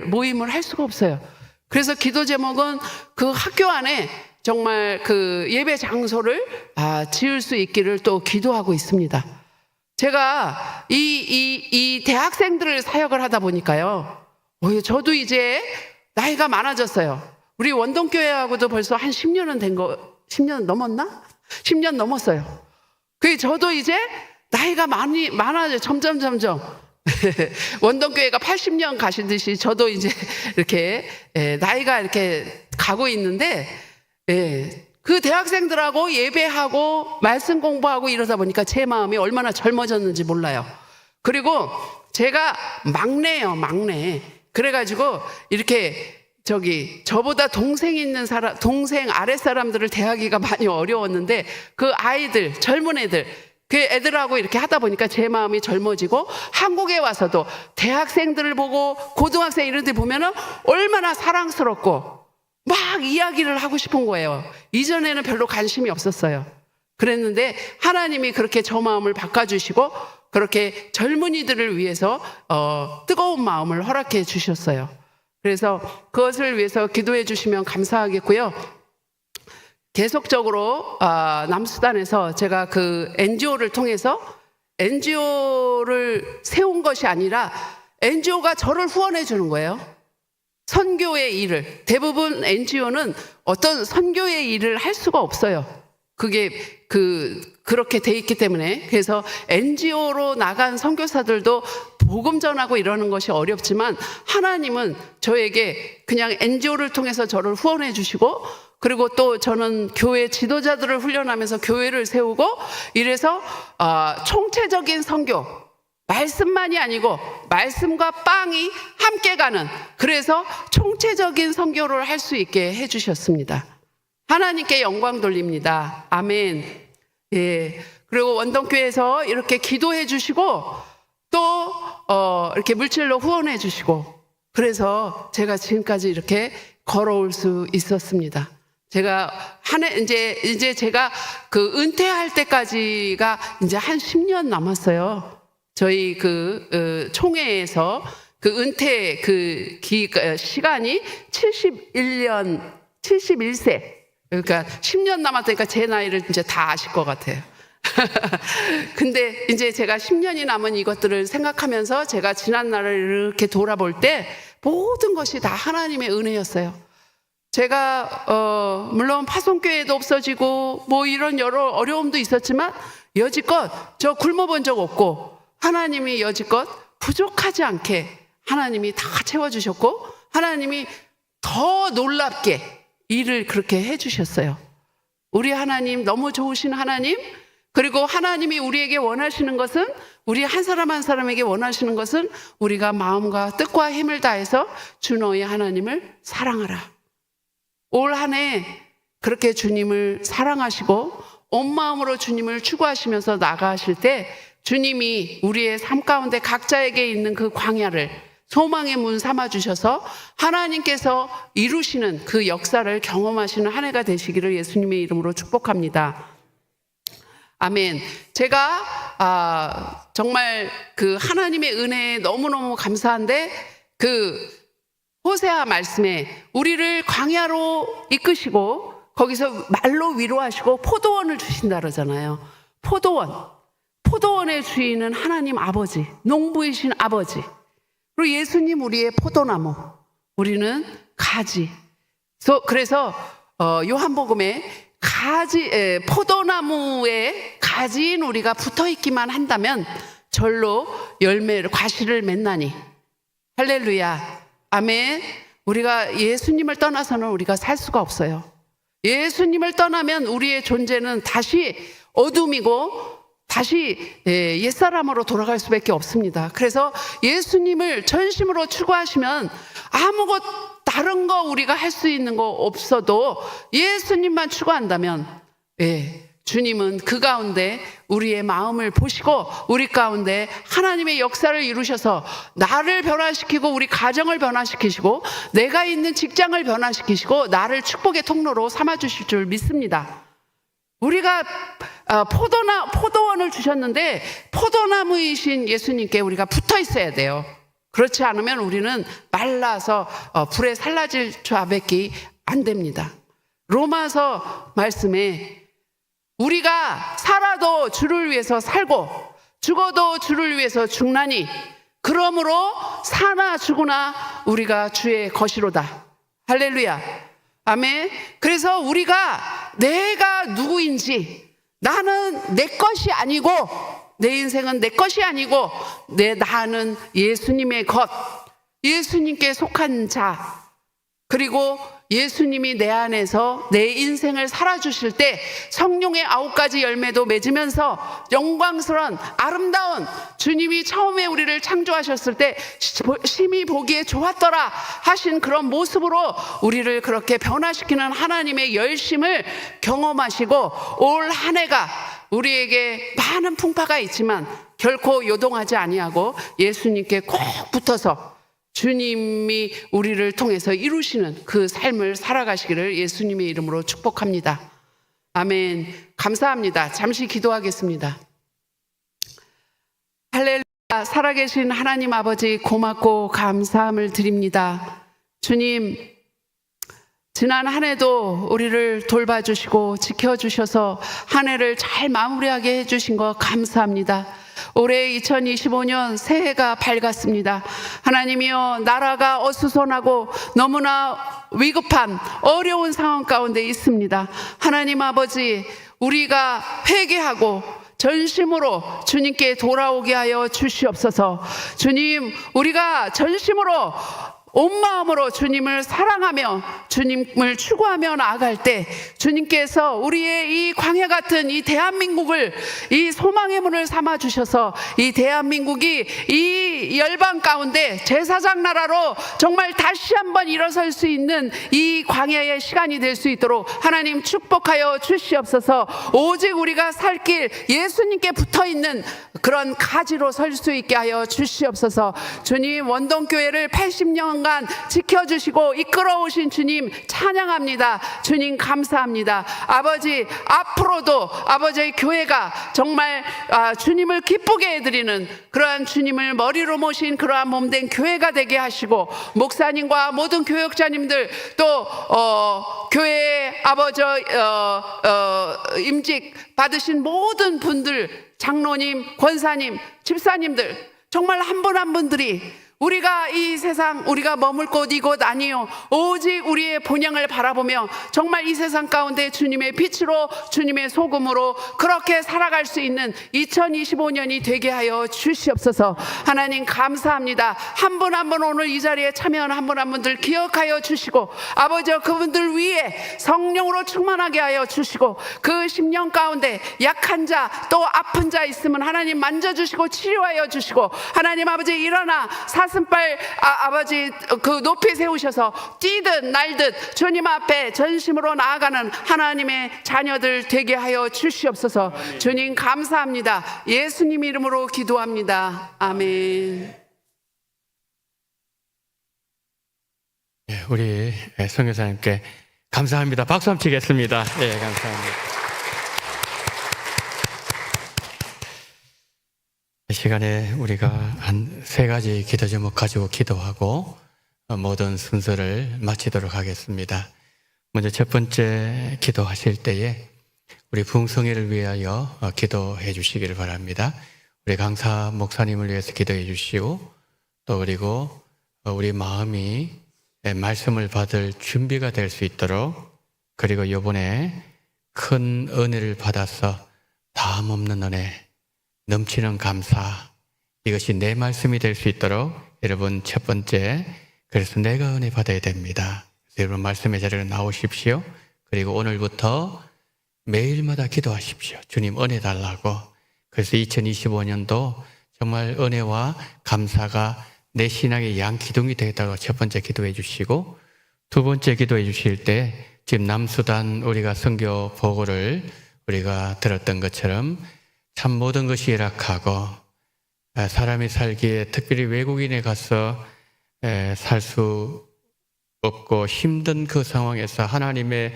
모임을 할 수가 없어요. 그래서 기도 제목은 그 학교 안에 정말 그 예배 장소를 지을 수 있기를 또 기도하고 있습니다. 제가 이 대학생들을 사역을 하다 보니까요, 저도 이제 나이가 많아졌어요. 우리 원동교회하고도 벌써 한 10년 넘었나? 10년 넘었어요. 그 저도 이제 나이가 많아져 점점 원동교회가 80년 가시듯이 저도 이제 이렇게 나이가 이렇게 가고 있는데, 그 대학생들하고 예배하고 말씀 공부하고 이러다 보니까 제 마음이 얼마나 젊어졌는지 몰라요. 그리고 제가 막내예요, 막내. 그래가지고 이렇게 저보다 동생 있는 사람, 동생 아랫 사람들을 대하기가 많이 어려웠는데, 그 아이들, 젊은 애들, 그 애들하고 이렇게 하다 보니까 제 마음이 젊어지고, 한국에 와서도 대학생들을 보고 고등학생 이런 데 보면은 얼마나 사랑스럽고 막 이야기를 하고 싶은 거예요. 이전에는 별로 관심이 없었어요. 그랬는데 하나님이 그렇게 저 마음을 바꿔주시고 그렇게 젊은이들을 위해서 뜨거운 마음을 허락해 주셨어요. 그래서 그것을 위해서 기도해 주시면 감사하겠고요. 계속적으로 남수단에서 제가 그 NGO를 통해서, NGO를 세운 것이 아니라 NGO가 저를 후원해 주는 거예요. 선교의 일을, 대부분 NGO는 어떤 선교의 일을 할 수가 없어요. 그게 그렇게 돼 있기 때문에. 그래서 NGO로 나간 선교사들도 복음 전하고 이러는 것이 어렵지만, 하나님은 저에게 그냥 NGO를 통해서 저를 후원해 주시고, 그리고 또 저는 교회 지도자들을 훈련하면서 교회를 세우고, 이래서 총체적인 선교, 말씀만이 아니고 말씀과 빵이 함께 가는, 그래서 총체적인 선교를 할 수 있게 해주셨습니다. 하나님께 영광 돌립니다. 아멘. 그리고 원동교회에서 이렇게 기도해 주시고 또 이렇게 물질로 후원해 주시고, 그래서 제가 지금까지 이렇게 걸어올 수 있었습니다. 제가 이제 제가 그 은퇴할 때까지가 이제 한 10년 남았어요. 저희 총회에서 그 은퇴 시간이 71세. 그러니까 10년 남았으니까 제 나이를 이제 다 아실 것 같아요. 근데 이제 제가 10년이 남은 이것들을 생각하면서 제가 지난 날을 이렇게 돌아볼 때 모든 것이 다 하나님의 은혜였어요. 제가 물론 파송교회도 없어지고 뭐 이런 여러 어려움도 있었지만 여지껏 저 굶어본 적 없고, 하나님이 여지껏 부족하지 않게 하나님이 다 채워주셨고, 하나님이 더 놀랍게 일을 그렇게 해주셨어요. 우리 하나님 너무 좋으신 하나님, 그리고 하나님이 우리에게 원하시는 것은, 우리 한 사람 한 사람에게 원하시는 것은 우리가 마음과 뜻과 힘을 다해서 주 너희 하나님을 사랑하라. 올 한 해 그렇게 주님을 사랑하시고 온 마음으로 주님을 추구하시면서 나아가실 때, 주님이 우리의 삶 가운데 각자에게 있는 그 광야를 소망의 문 삼아 주셔서 하나님께서 이루시는 그 역사를 경험하시는 한 해가 되시기를 예수님의 이름으로 축복합니다. 아멘. 제가 정말 그 하나님의 은혜에 너무너무 감사한데, 그 호세아 말씀에 우리를 광야로 이끄시고 거기서 말로 위로하시고 포도원을 주신다 그러잖아요. 포도원의 주인은 하나님 아버지, 농부이신 아버지. 그리고 예수님 우리의 포도나무, 우리는 가지. 그래서 요한복음에 포도나무에 가지인 우리가 붙어있기만 한다면 절로 과실을 맺나니. 할렐루야. 아멘. 우리가 예수님을 떠나서는 우리가 살 수가 없어요. 예수님을 떠나면 우리의 존재는 다시 어둠이고 다시 옛사람으로 돌아갈 수밖에 없습니다. 그래서 예수님을 전심으로 추구하시면 아무것 다른 거 우리가 할 수 있는 거 없어도 예수님만 추구한다면, 주님은 그 가운데 우리의 마음을 보시고 우리 가운데 하나님의 역사를 이루셔서 나를 변화시키고 우리 가정을 변화시키시고 내가 있는 직장을 변화시키시고 나를 축복의 통로로 삼아주실 줄 믿습니다. 우리가 포도원을 주셨는데 포도나무이신 예수님께 우리가 붙어 있어야 돼요. 그렇지 않으면 우리는 말라서 불에 살라질 좌밖에 안 됩니다. 로마서 말씀에 우리가 살아도 주를 위해서 살고 죽어도 주를 위해서 죽나니 그러므로 사나 죽으나 우리가 주의 것이로다. 할렐루야. 아멘. 그래서 우리가 내가 누구인지, 나는 내 것이 아니고, 내 인생은 내 것이 아니고 나는 예수님의 것, 예수님께 속한 자, 그리고 예수님이 내 안에서 내 인생을 살아주실 때 성령의 9가지 열매도 맺으면서 영광스러운 아름다운, 주님이 처음에 우리를 창조하셨을 때 심히 보기에 좋았더라 하신 그런 모습으로 우리를 그렇게 변화시키는 하나님의 열심을 경험하시고, 올 한 해가 우리에게 많은 풍파가 있지만 결코 요동하지 아니하고 예수님께 꼭 붙어서 주님이 우리를 통해서 이루시는 그 삶을 살아가시기를 예수님의 이름으로 축복합니다. 아멘. 감사합니다. 잠시 기도하겠습니다. 할렐루야. 살아계신 하나님 아버지, 고맙고 감사함을 드립니다. 주님, 지난 한 해도 우리를 돌봐주시고 지켜주셔서 한 해를 잘 마무리하게 해주신 것 감사합니다. 올해 2025년 새해가 밝았습니다. 하나님이여, 나라가 어수선하고 너무나 위급한 어려운 상황 가운데 있습니다. 하나님 아버지, 우리가 회개하고 전심으로 주님께 돌아오게 하여 주시옵소서. 주님, 우리가 전심으로 온 마음으로 주님을 사랑하며 주님을 추구하며 나아갈 때 주님께서 우리의 이 광야 같은 이 대한민국을 이 소망의 문을 삼아 주셔서 이 대한민국이 이 열방 가운데 제사장 나라로 정말 다시 한번 일어설 수 있는 이 광야의 시간이 될 수 있도록 하나님 축복하여 주시옵소서. 오직 우리가 살 길 예수님께 붙어있는 그런 가지로 설 수 있게 하여 주시옵소서. 주님, 원동교회를 80년 지켜주시고 이끌어오신 주님 찬양합니다. 주님 감사합니다. 아버지, 앞으로도 아버지의 교회가 정말 주님을 기쁘게 해드리는 그러한 주님을 머리로 모신 그러한 몸된 교회가 되게 하시고, 목사님과 모든 교역자님들 또 교회의 아버지 임직 받으신 모든 분들, 장로님, 권사님, 집사님들, 정말 한 분 한 분들이 우리가 이 세상, 우리가 머물 곳 이곳 아니요, 오직 우리의 본향을 바라보며 정말 이 세상 가운데 주님의 빛으로 주님의 소금으로 그렇게 살아갈 수 있는 2025년이 되게 하여 주시옵소서. 하나님 감사합니다. 한 분 한 분 오늘 이 자리에 참여하는 한 분 한 분들 기억하여 주시고, 아버지 그분들 위에 성령으로 충만하게 하여 주시고, 그 10년 가운데 약한 자 또 아픈 자 있으면 하나님 만져주시고 치료하여 주시고, 하나님 아버지 일어나 사슴발 아버지 그 높이 세우셔서 뛰듯 날듯 주님 앞에 전심으로 나아가는 하나님의 자녀들 되게 하여 주시옵소서. 주님 감사합니다. 예수님 이름으로 기도합니다. 아멘. 우리 선교사님께 감사합니다. 박수 한번 치겠습니다. 예, 감사합니다. 이 시간에 우리가 한 3가지 기도 제목 가지고 기도하고 모든 순서를 마치도록 하겠습니다. 먼저 첫 번째 기도하실 때에 우리 부흥성회를 위하여 기도해 주시기를 바랍니다. 우리 강사 목사님을 위해서 기도해 주시고, 또 그리고 우리 마음이 말씀을 받을 준비가 될 수 있도록, 그리고 이번에 큰 은혜를 받아서 다음 없는 은혜, 넘치는 감사, 이것이 내 말씀이 될 수 있도록 여러분 첫 번째, 그래서 내가 은혜 받아야 됩니다. 여러분 말씀의 자리로 나오십시오. 그리고 오늘부터 매일마다 기도하십시오. 주님 은혜 달라고. 그래서 2025년도 정말 은혜와 감사가 내 신앙의 양기둥이 되겠다고 첫 번째 기도해 주시고, 두 번째 기도해 주실 때 지금 남수단 우리가 선교 보고를 우리가 들었던 것처럼 참 모든 것이 열악하고 사람이 살기에, 특별히 외국인에 가서 살 수 없고 힘든 그 상황에서 하나님의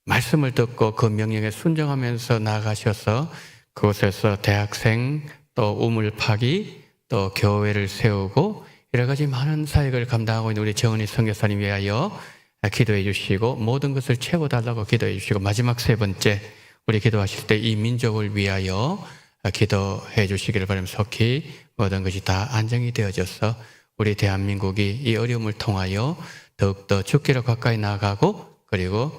말씀을 듣고 그 명령에 순종하면서 나가셔서 그곳에서 대학생, 또 우물 파기, 또 교회를 세우고 여러 가지 많은 사역을 감당하고 있는 우리 정은희 선교사님 위하여 기도해 주시고 모든 것을 채워달라고 기도해 주시고 마지막 세 번째 우리 기도하실 때 이 민족을 위하여 기도해 주시기를 바라며 속히 모든 것이 다 안정이 되어져서 우리 대한민국이 이 어려움을 통하여 더욱더 주께로 가까이 나아가고 그리고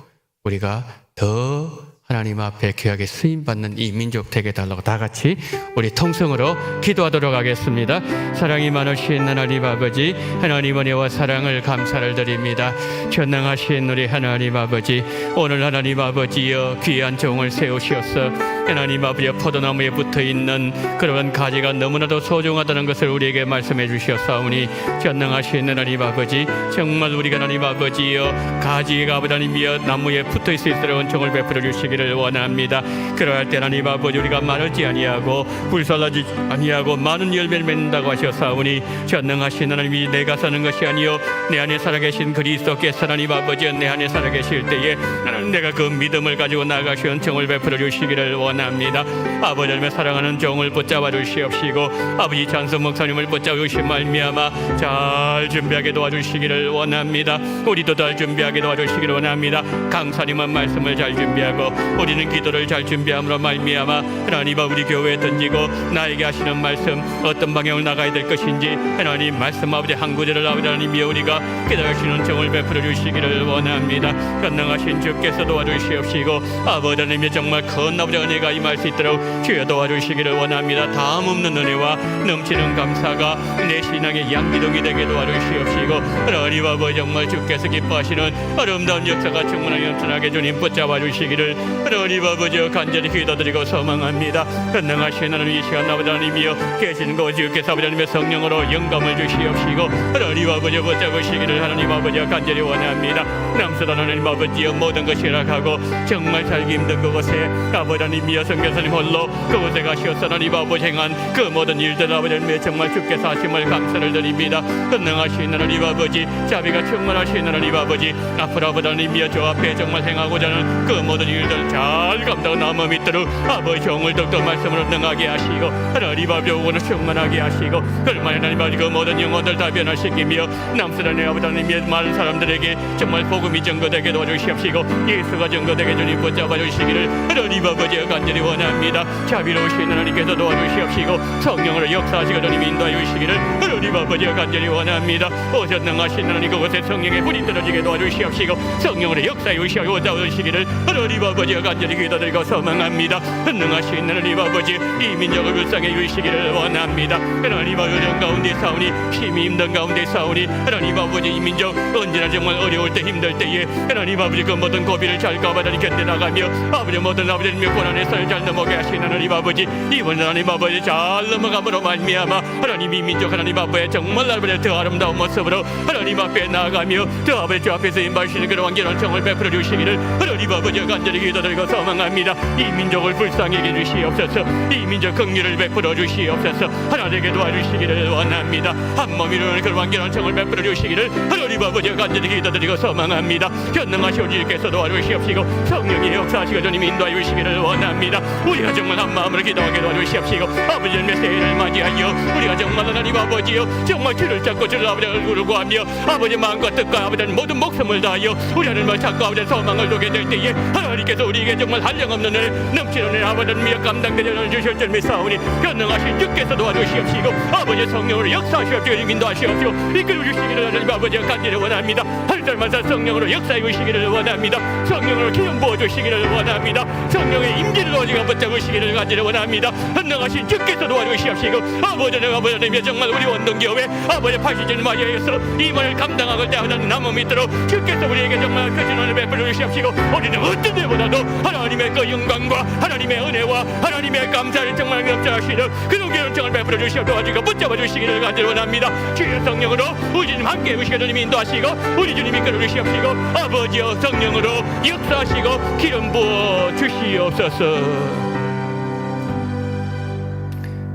우리가 더 하나님 앞에 귀하게 쓰임받는 이 민족 되게 달라고 다 같이 우리 통성으로 기도하도록 하겠습니다. 사랑이 많으신 하나님 아버지, 하나님 은혜와 사랑을 감사를 드립니다. 전능하신 우리 하나님 아버지, 오늘 하나님 아버지여 귀한 종을 세우시었어 하나님 아버지여 포도나무에 붙어있는 그러한 가지가 너무나도 소중하다는 것을 우리에게 말씀해 주셨사오니 전능하신 하나님 아버지, 정말 우리가 하나님 아버지여 가지가 하나님이여 나무에 붙어있을 수 있도록 은총을 베풀어 주시기를 원합니다. 그러할 때 하나님 아버지 우리가 마르지 아니하고 불살라지 아니하고 많은 열매를 맺는다고 하셨사오니 전능하신 하나님이 내가 사는 것이 아니요 내 안에 살아계신 그리스도께서 하나님 아버지 내 안에 살아계실 때에 하나님 내가 그 믿음을 가지고 나아가시 은총을 베풀어 주시기를 원합니다. 아버지 하나님의 사랑하는 종을 붙잡아 주시옵시고 아버지 찬송 목사님을 붙잡아 주신 말미암아 잘 준비하게 도와주시기를 원합니다. 우리도 잘 준비하게 도와주시기를 원합니다. 강사님은 말씀을 잘 준비하고 우리는 기도를 잘 준비함으로 말미암아 하나님 우리 교회에 던지고 나에게 하시는 말씀 어떤 방향으로 나가야 될 것인지 하나님 말씀 아버지 한 구절을 아버지 하나님이여 우리가 깨달으시는 정을 베풀어 주시기를 원합니다. 전능하신 주께서 도와주시옵시고 아버지 하나님의 정말 큰 아버지 은혜가 임할 수 있도록 주여 도와주시기를 원합니다. 다음 없는 은혜와 넘치는 감사가 내 신앙의 양기둥이 되게 도와주시옵시고 하나님 아버지 정말 주께서 기뻐하시는 아름다운 역사가 충만하게 넘쳐나게 주님 붙잡아 주시기를 하나님 아버지 간절히 기도드리고 소망합니다. 전능하신 하나님 이 시간 아버지 하나님이여 계신 그 주께서 아버지 하나님의 성령으로 영감을 주시옵시고 하나님 아버지 붙잡으시기를 하나님 아버지가 간절히 원합니다. 남수단 하나님 아버지여 모든 것이 허락하고 정말 살기 힘든 그곳에 아버지 하나님이여 선교사님 홀로 그곳에 가시어서 하나님 아버지 행한 그 모든 일들 아버지 하나님의 정말 주께서 하심을 감사를 드립니다. 전능하신 하나님 아버지 자비가 충만하신 하나님 아버지 앞으로 아버지 하나님이여 저 앞에 정말 행하고자 하는 그 모든 일들 잘 감당하며 믿도록 아버지 종을 더욱더 말씀으로 능하게 하시고 하나님 아버지 오늘 충만하게 하시고 그러면 하나님 아버지 그 모든 영혼들 다 변화시키며 남수단의 아버지 하나님의 많은 사람들에게 정말 복음이 전거되게 도와주시옵시고 예수가 전거되게 주님 붙잡아 주시기를 하나님 아버지가 간절히 원합니다. 자비로우신 하나님께서 도와주시옵시고 성령으로 역사하시고 주님 인도하여 주시기를 하나님 아버지가 간절히 원합니다. 오전능하신 하나님 그곳에 성령의 불이 떨어지게 도와주시옵시고 성령으로 역사해 주시기를 하나님 아버지가 간절히 기도드리고 소망합니다. 능하신 하나님 아버지 이 민족을 불쌍해 주시기를 원합니다. 하나님 아버지 어려운 가운데 싸우니 힘이 힘든 가운데 싸우니 하나님 아버지 이 민족 언제나 정말 어려울 때 힘들 때에 하나님 아버지 그 모든 고비를 잘 가봐다니 견뎌나가며 아버지 모든 아버지님의 고난의 쌀 잘 넘어게 하신 하나님 아버지 이번 하나님 아버지 잘 넘어감으로 말미암아 하나님 이 민족 하나님 앞에 정말 아버지 더 아름다운 모습으로 하나님 앞에 나아가며 더 아버지 주 앞에서 임하시는 그런 완전한 정을 베풀어 주시기를 하나님 아버지가 간절히 기도드리고 소망합니다. 이 민족을 불쌍히 여겨 주시옵소서. 이 민족 긍휼을 베풀어 주시옵소서. 하나님께 도와주시기를 원합니다. 한 몸 이루는 그런 완전한 정을 베풀어 주시기를 하나님 아버지가 간절히 기도드리고 소망합니다. 전능하신 주께서 도와주시옵시고 성령의 역사하시고 주님 인도하여 주시기를 원합니다. 우리가 정말 한 마음으로 기도하게 도와주시옵시고 아버지의 새해를 맞이하여 우리가 정말 하나님 아버지여 정말 주를 찾고 주를 아버지 얼굴을 구하며 아버지 마음과 뜻과 아버지 모든 목숨을 다하여 우리 하나님을 찾고 아버지 소망을 두게 될 때에 하나님께서 우리에게 정말 한량없는 은혜 넘치는 은혜 아버지 미역 감당되는 은혜를 주실 줄 믿사오니 전능하신 주께서 도와주시옵시고 아버지 성령으로 역사하시옵시고 인도하시옵시고 이끌어 주시기를 하나님 아버지가 간절히 원합니다. 한 살마다 성령으로 역사해 주시기를 원합니다. 성령으로 기름 부어주시기를 원합니다. 성령의 임재를 오지가 붙잡으시기를 간절히 원합니다. 전능하신 주께서 도와주시옵시고 아버지 하나님의 정말 우리 원동교회 아버지 80년 맞이하여서 이만을 감당하고 하나님 남음 믿도록 주께서 우리에게 정말 그 진원을 베풀어 주시옵시고 우리는 어떤 데보다도 하나님의 그 영광과 하나님의 은혜와 하나님의 감사를 정말 넘쳐하시는 그런 결정을 베풀어 주시고 도와주고 붙잡아 주시기를 간절히 원합니다. 주의 성령으로 우리 주님 함께 해주시고 주님 인도하시고 우리 주님 이끌어 주시옵시고 아버지여 성령으로 역사하시고 기름 부어 주시옵소서.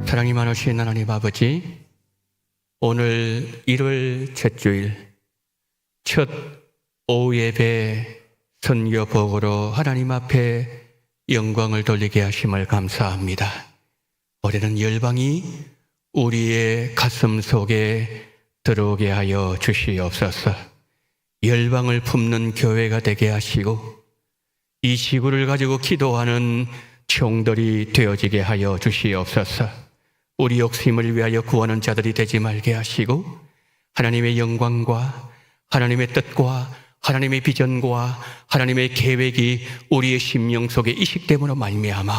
사랑이 많으신 하나님 아버지 오늘 1월 첫 주일 첫 오후 예배 선교 복으로 하나님 앞에 영광을 돌리게 하심을 감사합니다. 올해는 열방이 우리의 가슴 속에 들어오게 하여 주시옵소서. 열방을 품는 교회가 되게 하시고 이 지구를 가지고 기도하는 종들이 되어지게 하여 주시옵소서. 우리 욕심을 위하여 구하는 자들이 되지 말게 하시고 하나님의 영광과 하나님의 뜻과 하나님의 비전과 하나님의 계획이 우리의 심령 속에 이식됨으로 말미암아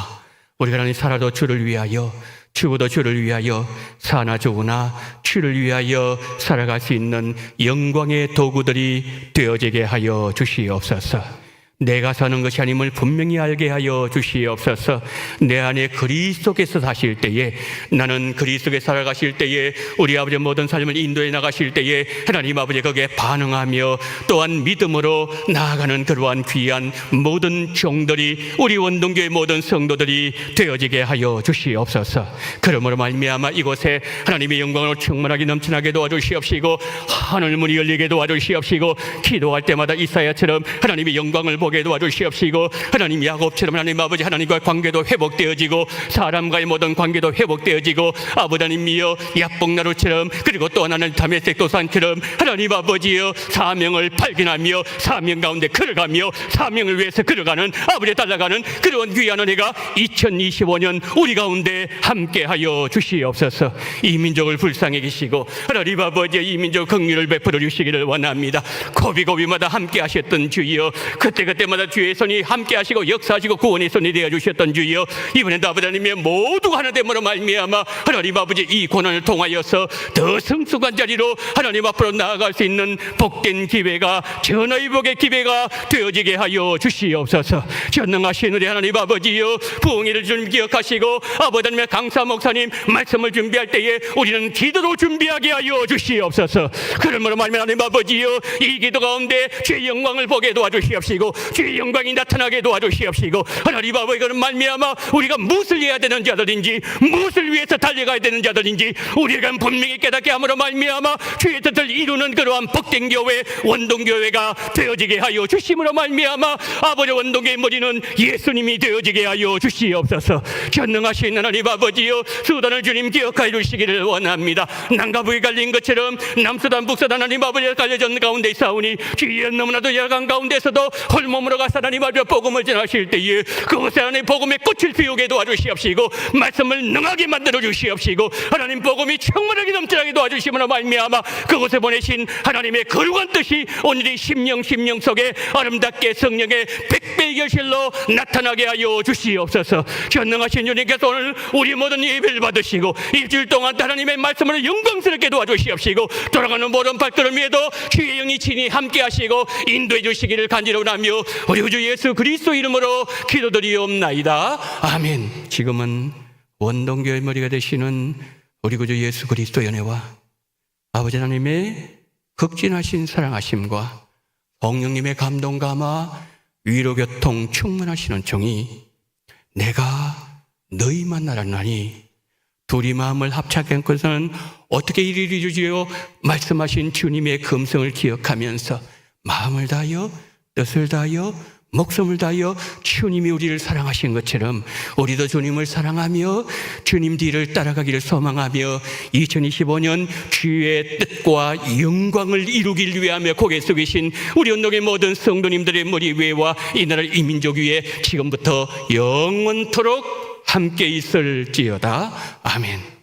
우리가 하나님 살아도 주를 위하여 죽어도 주를 위하여 사나 죽으나 주를 위하여 살아갈 수 있는 영광의 도구들이 되어지게 하여 주시옵소서. 내가 사는 것이 아님을 분명히 알게 하여 주시옵소서. 내 안에 그리스도께서 사실 때에 나는 그리스도께 살아가실 때에 우리 아버지의 모든 삶을 인도해 나가실 때에 하나님 아버지 거기에 반응하며 또한 믿음으로 나아가는 그러한 귀한 모든 종들이 우리 원동교의 모든 성도들이 되어지게 하여 주시옵소서. 그러므로 말미암아 이곳에 하나님의 영광으로 충만하게 넘쳐나게 도와주시옵시고 하늘 문이 열리게 도와주시옵시고 기도할 때마다 이사야처럼 하나님의 영광을 보게 도와주시옵시고 하나님 야곱처럼 하나님 아버지 하나님과의 관계도 회복되어지고 사람과의 모든 관계도 회복되어지고 아버지 하나님이여 야복나루처럼 그리고 또 하나는 다메섹 도산처럼 하나님 아버지여 사명을 발견하며 사명 가운데 걸어가며 사명을 위해서 걸어가는 아버지에 달려가는 그런 귀한 은혜가 2025년 우리 가운데 함께하여 주시옵소서. 이 민족을 불쌍히 계시고 하나님 아버지 이 민족 긍휼을 베풀어 주시기를 원합니다. 고비고비마다 함께 하셨던 주여 그때마다 주의 손이 함께 하시고 역사하시고 구원의 손이 되어 주셨던 주여 이번에도 아버지 하나님의 모두가 하나 됨으로 말미암아 하나님 아버지 이 고난을 통하여서 더 성숙한 자리로 하나님 앞으로 나아갈 수 있는 복된 기회가 전하의 복의 기회가 되어지게 하여 주시옵소서. 전능하신 우리 하나님 아버지여 부흥회를 좀 기억하시고 아버지 하나님의 강사 목사님 말씀을 준비할 때에 우리는 기도로 준비하게 하여 주시옵소서. 그러므로 말미암아 하나님 아버지여 이 기도 가운데 주의 영광을 보게 도와주시옵시고 주의 영광이 나타나게 도와주시옵시고 하나님 아버지 그런 말미암아 우리가 무엇을 해야 되는 자들인지 무엇을 위해서 달려가야 되는 자들인지 우리가 분명히 깨닫게 함으로 말미암아 주의 뜻을 이루는 그러한 복된 교회 원동교회가 되어지게 하여 주심으로 말미암아 아버지 원동교의 머리는 예수님이 되어지게 하여 주시옵소서. 전능하신 하나님 아버지여 수단을 주님 기억하여 주시기를 원합니다. 남과북이 갈린 것처럼 남수단 북수단 하나님 아버지가 갈려진 가운데 있사오니 주의 너무나도 열강 가운데서도 홀몸으로 가서 하나님 아버지 복음을 전하실 때에 그곳에 하나님 복음의 꽃을 피우게 도와주시옵시고 말씀을 능하게 만들어 주시옵시고 하나님 복음이 충만하게 넘쳐나게 도와주시므로 말미암아 그곳에 보내신 하나님의 거룩한 뜻이 오늘의 심령 속에 아름답게 성령의 백배의 결실로 나타나게 하여 주시옵소서. 전능하신 주님께서 오늘 우리 모든 예배를 받으시고 일주일 동안 하나님의 말씀을 영광스럽게 도와주시옵시고 돌아가는 모든 발걸음에도 주의 영이 친히 함께 하시고 인도해 주시기를 간절하며 우리 구주 예수 그리스도 이름으로 기도드리옵나이다. 아멘. 지금은 원동교의 머리가 되시는 우리 구주 예수 그리스도 연애와 아버지 하나님의 극진하신 사랑하심과 성령님의 감동 감화 위로교통 충만하시는 종이 내가 너희 만나라나니 둘이 마음을 합작한 어떻게 이리를 주지요 말씀하신 주님의 금성을 기억하면서 마음을 다하여 뜻을 다하여 목숨을 다하여 주님이 우리를 사랑하신 것처럼 우리도 주님을 사랑하며 주님 뒤를 따라가기를 소망하며 2025년 주의 뜻과 영광을 이루길 위하며 고개 숙이신 우리 언덕의 모든 성도님들의 머리 위에와 이 나라 이 민족 위에 지금부터 영원토록 함께 있을지어다. 아멘.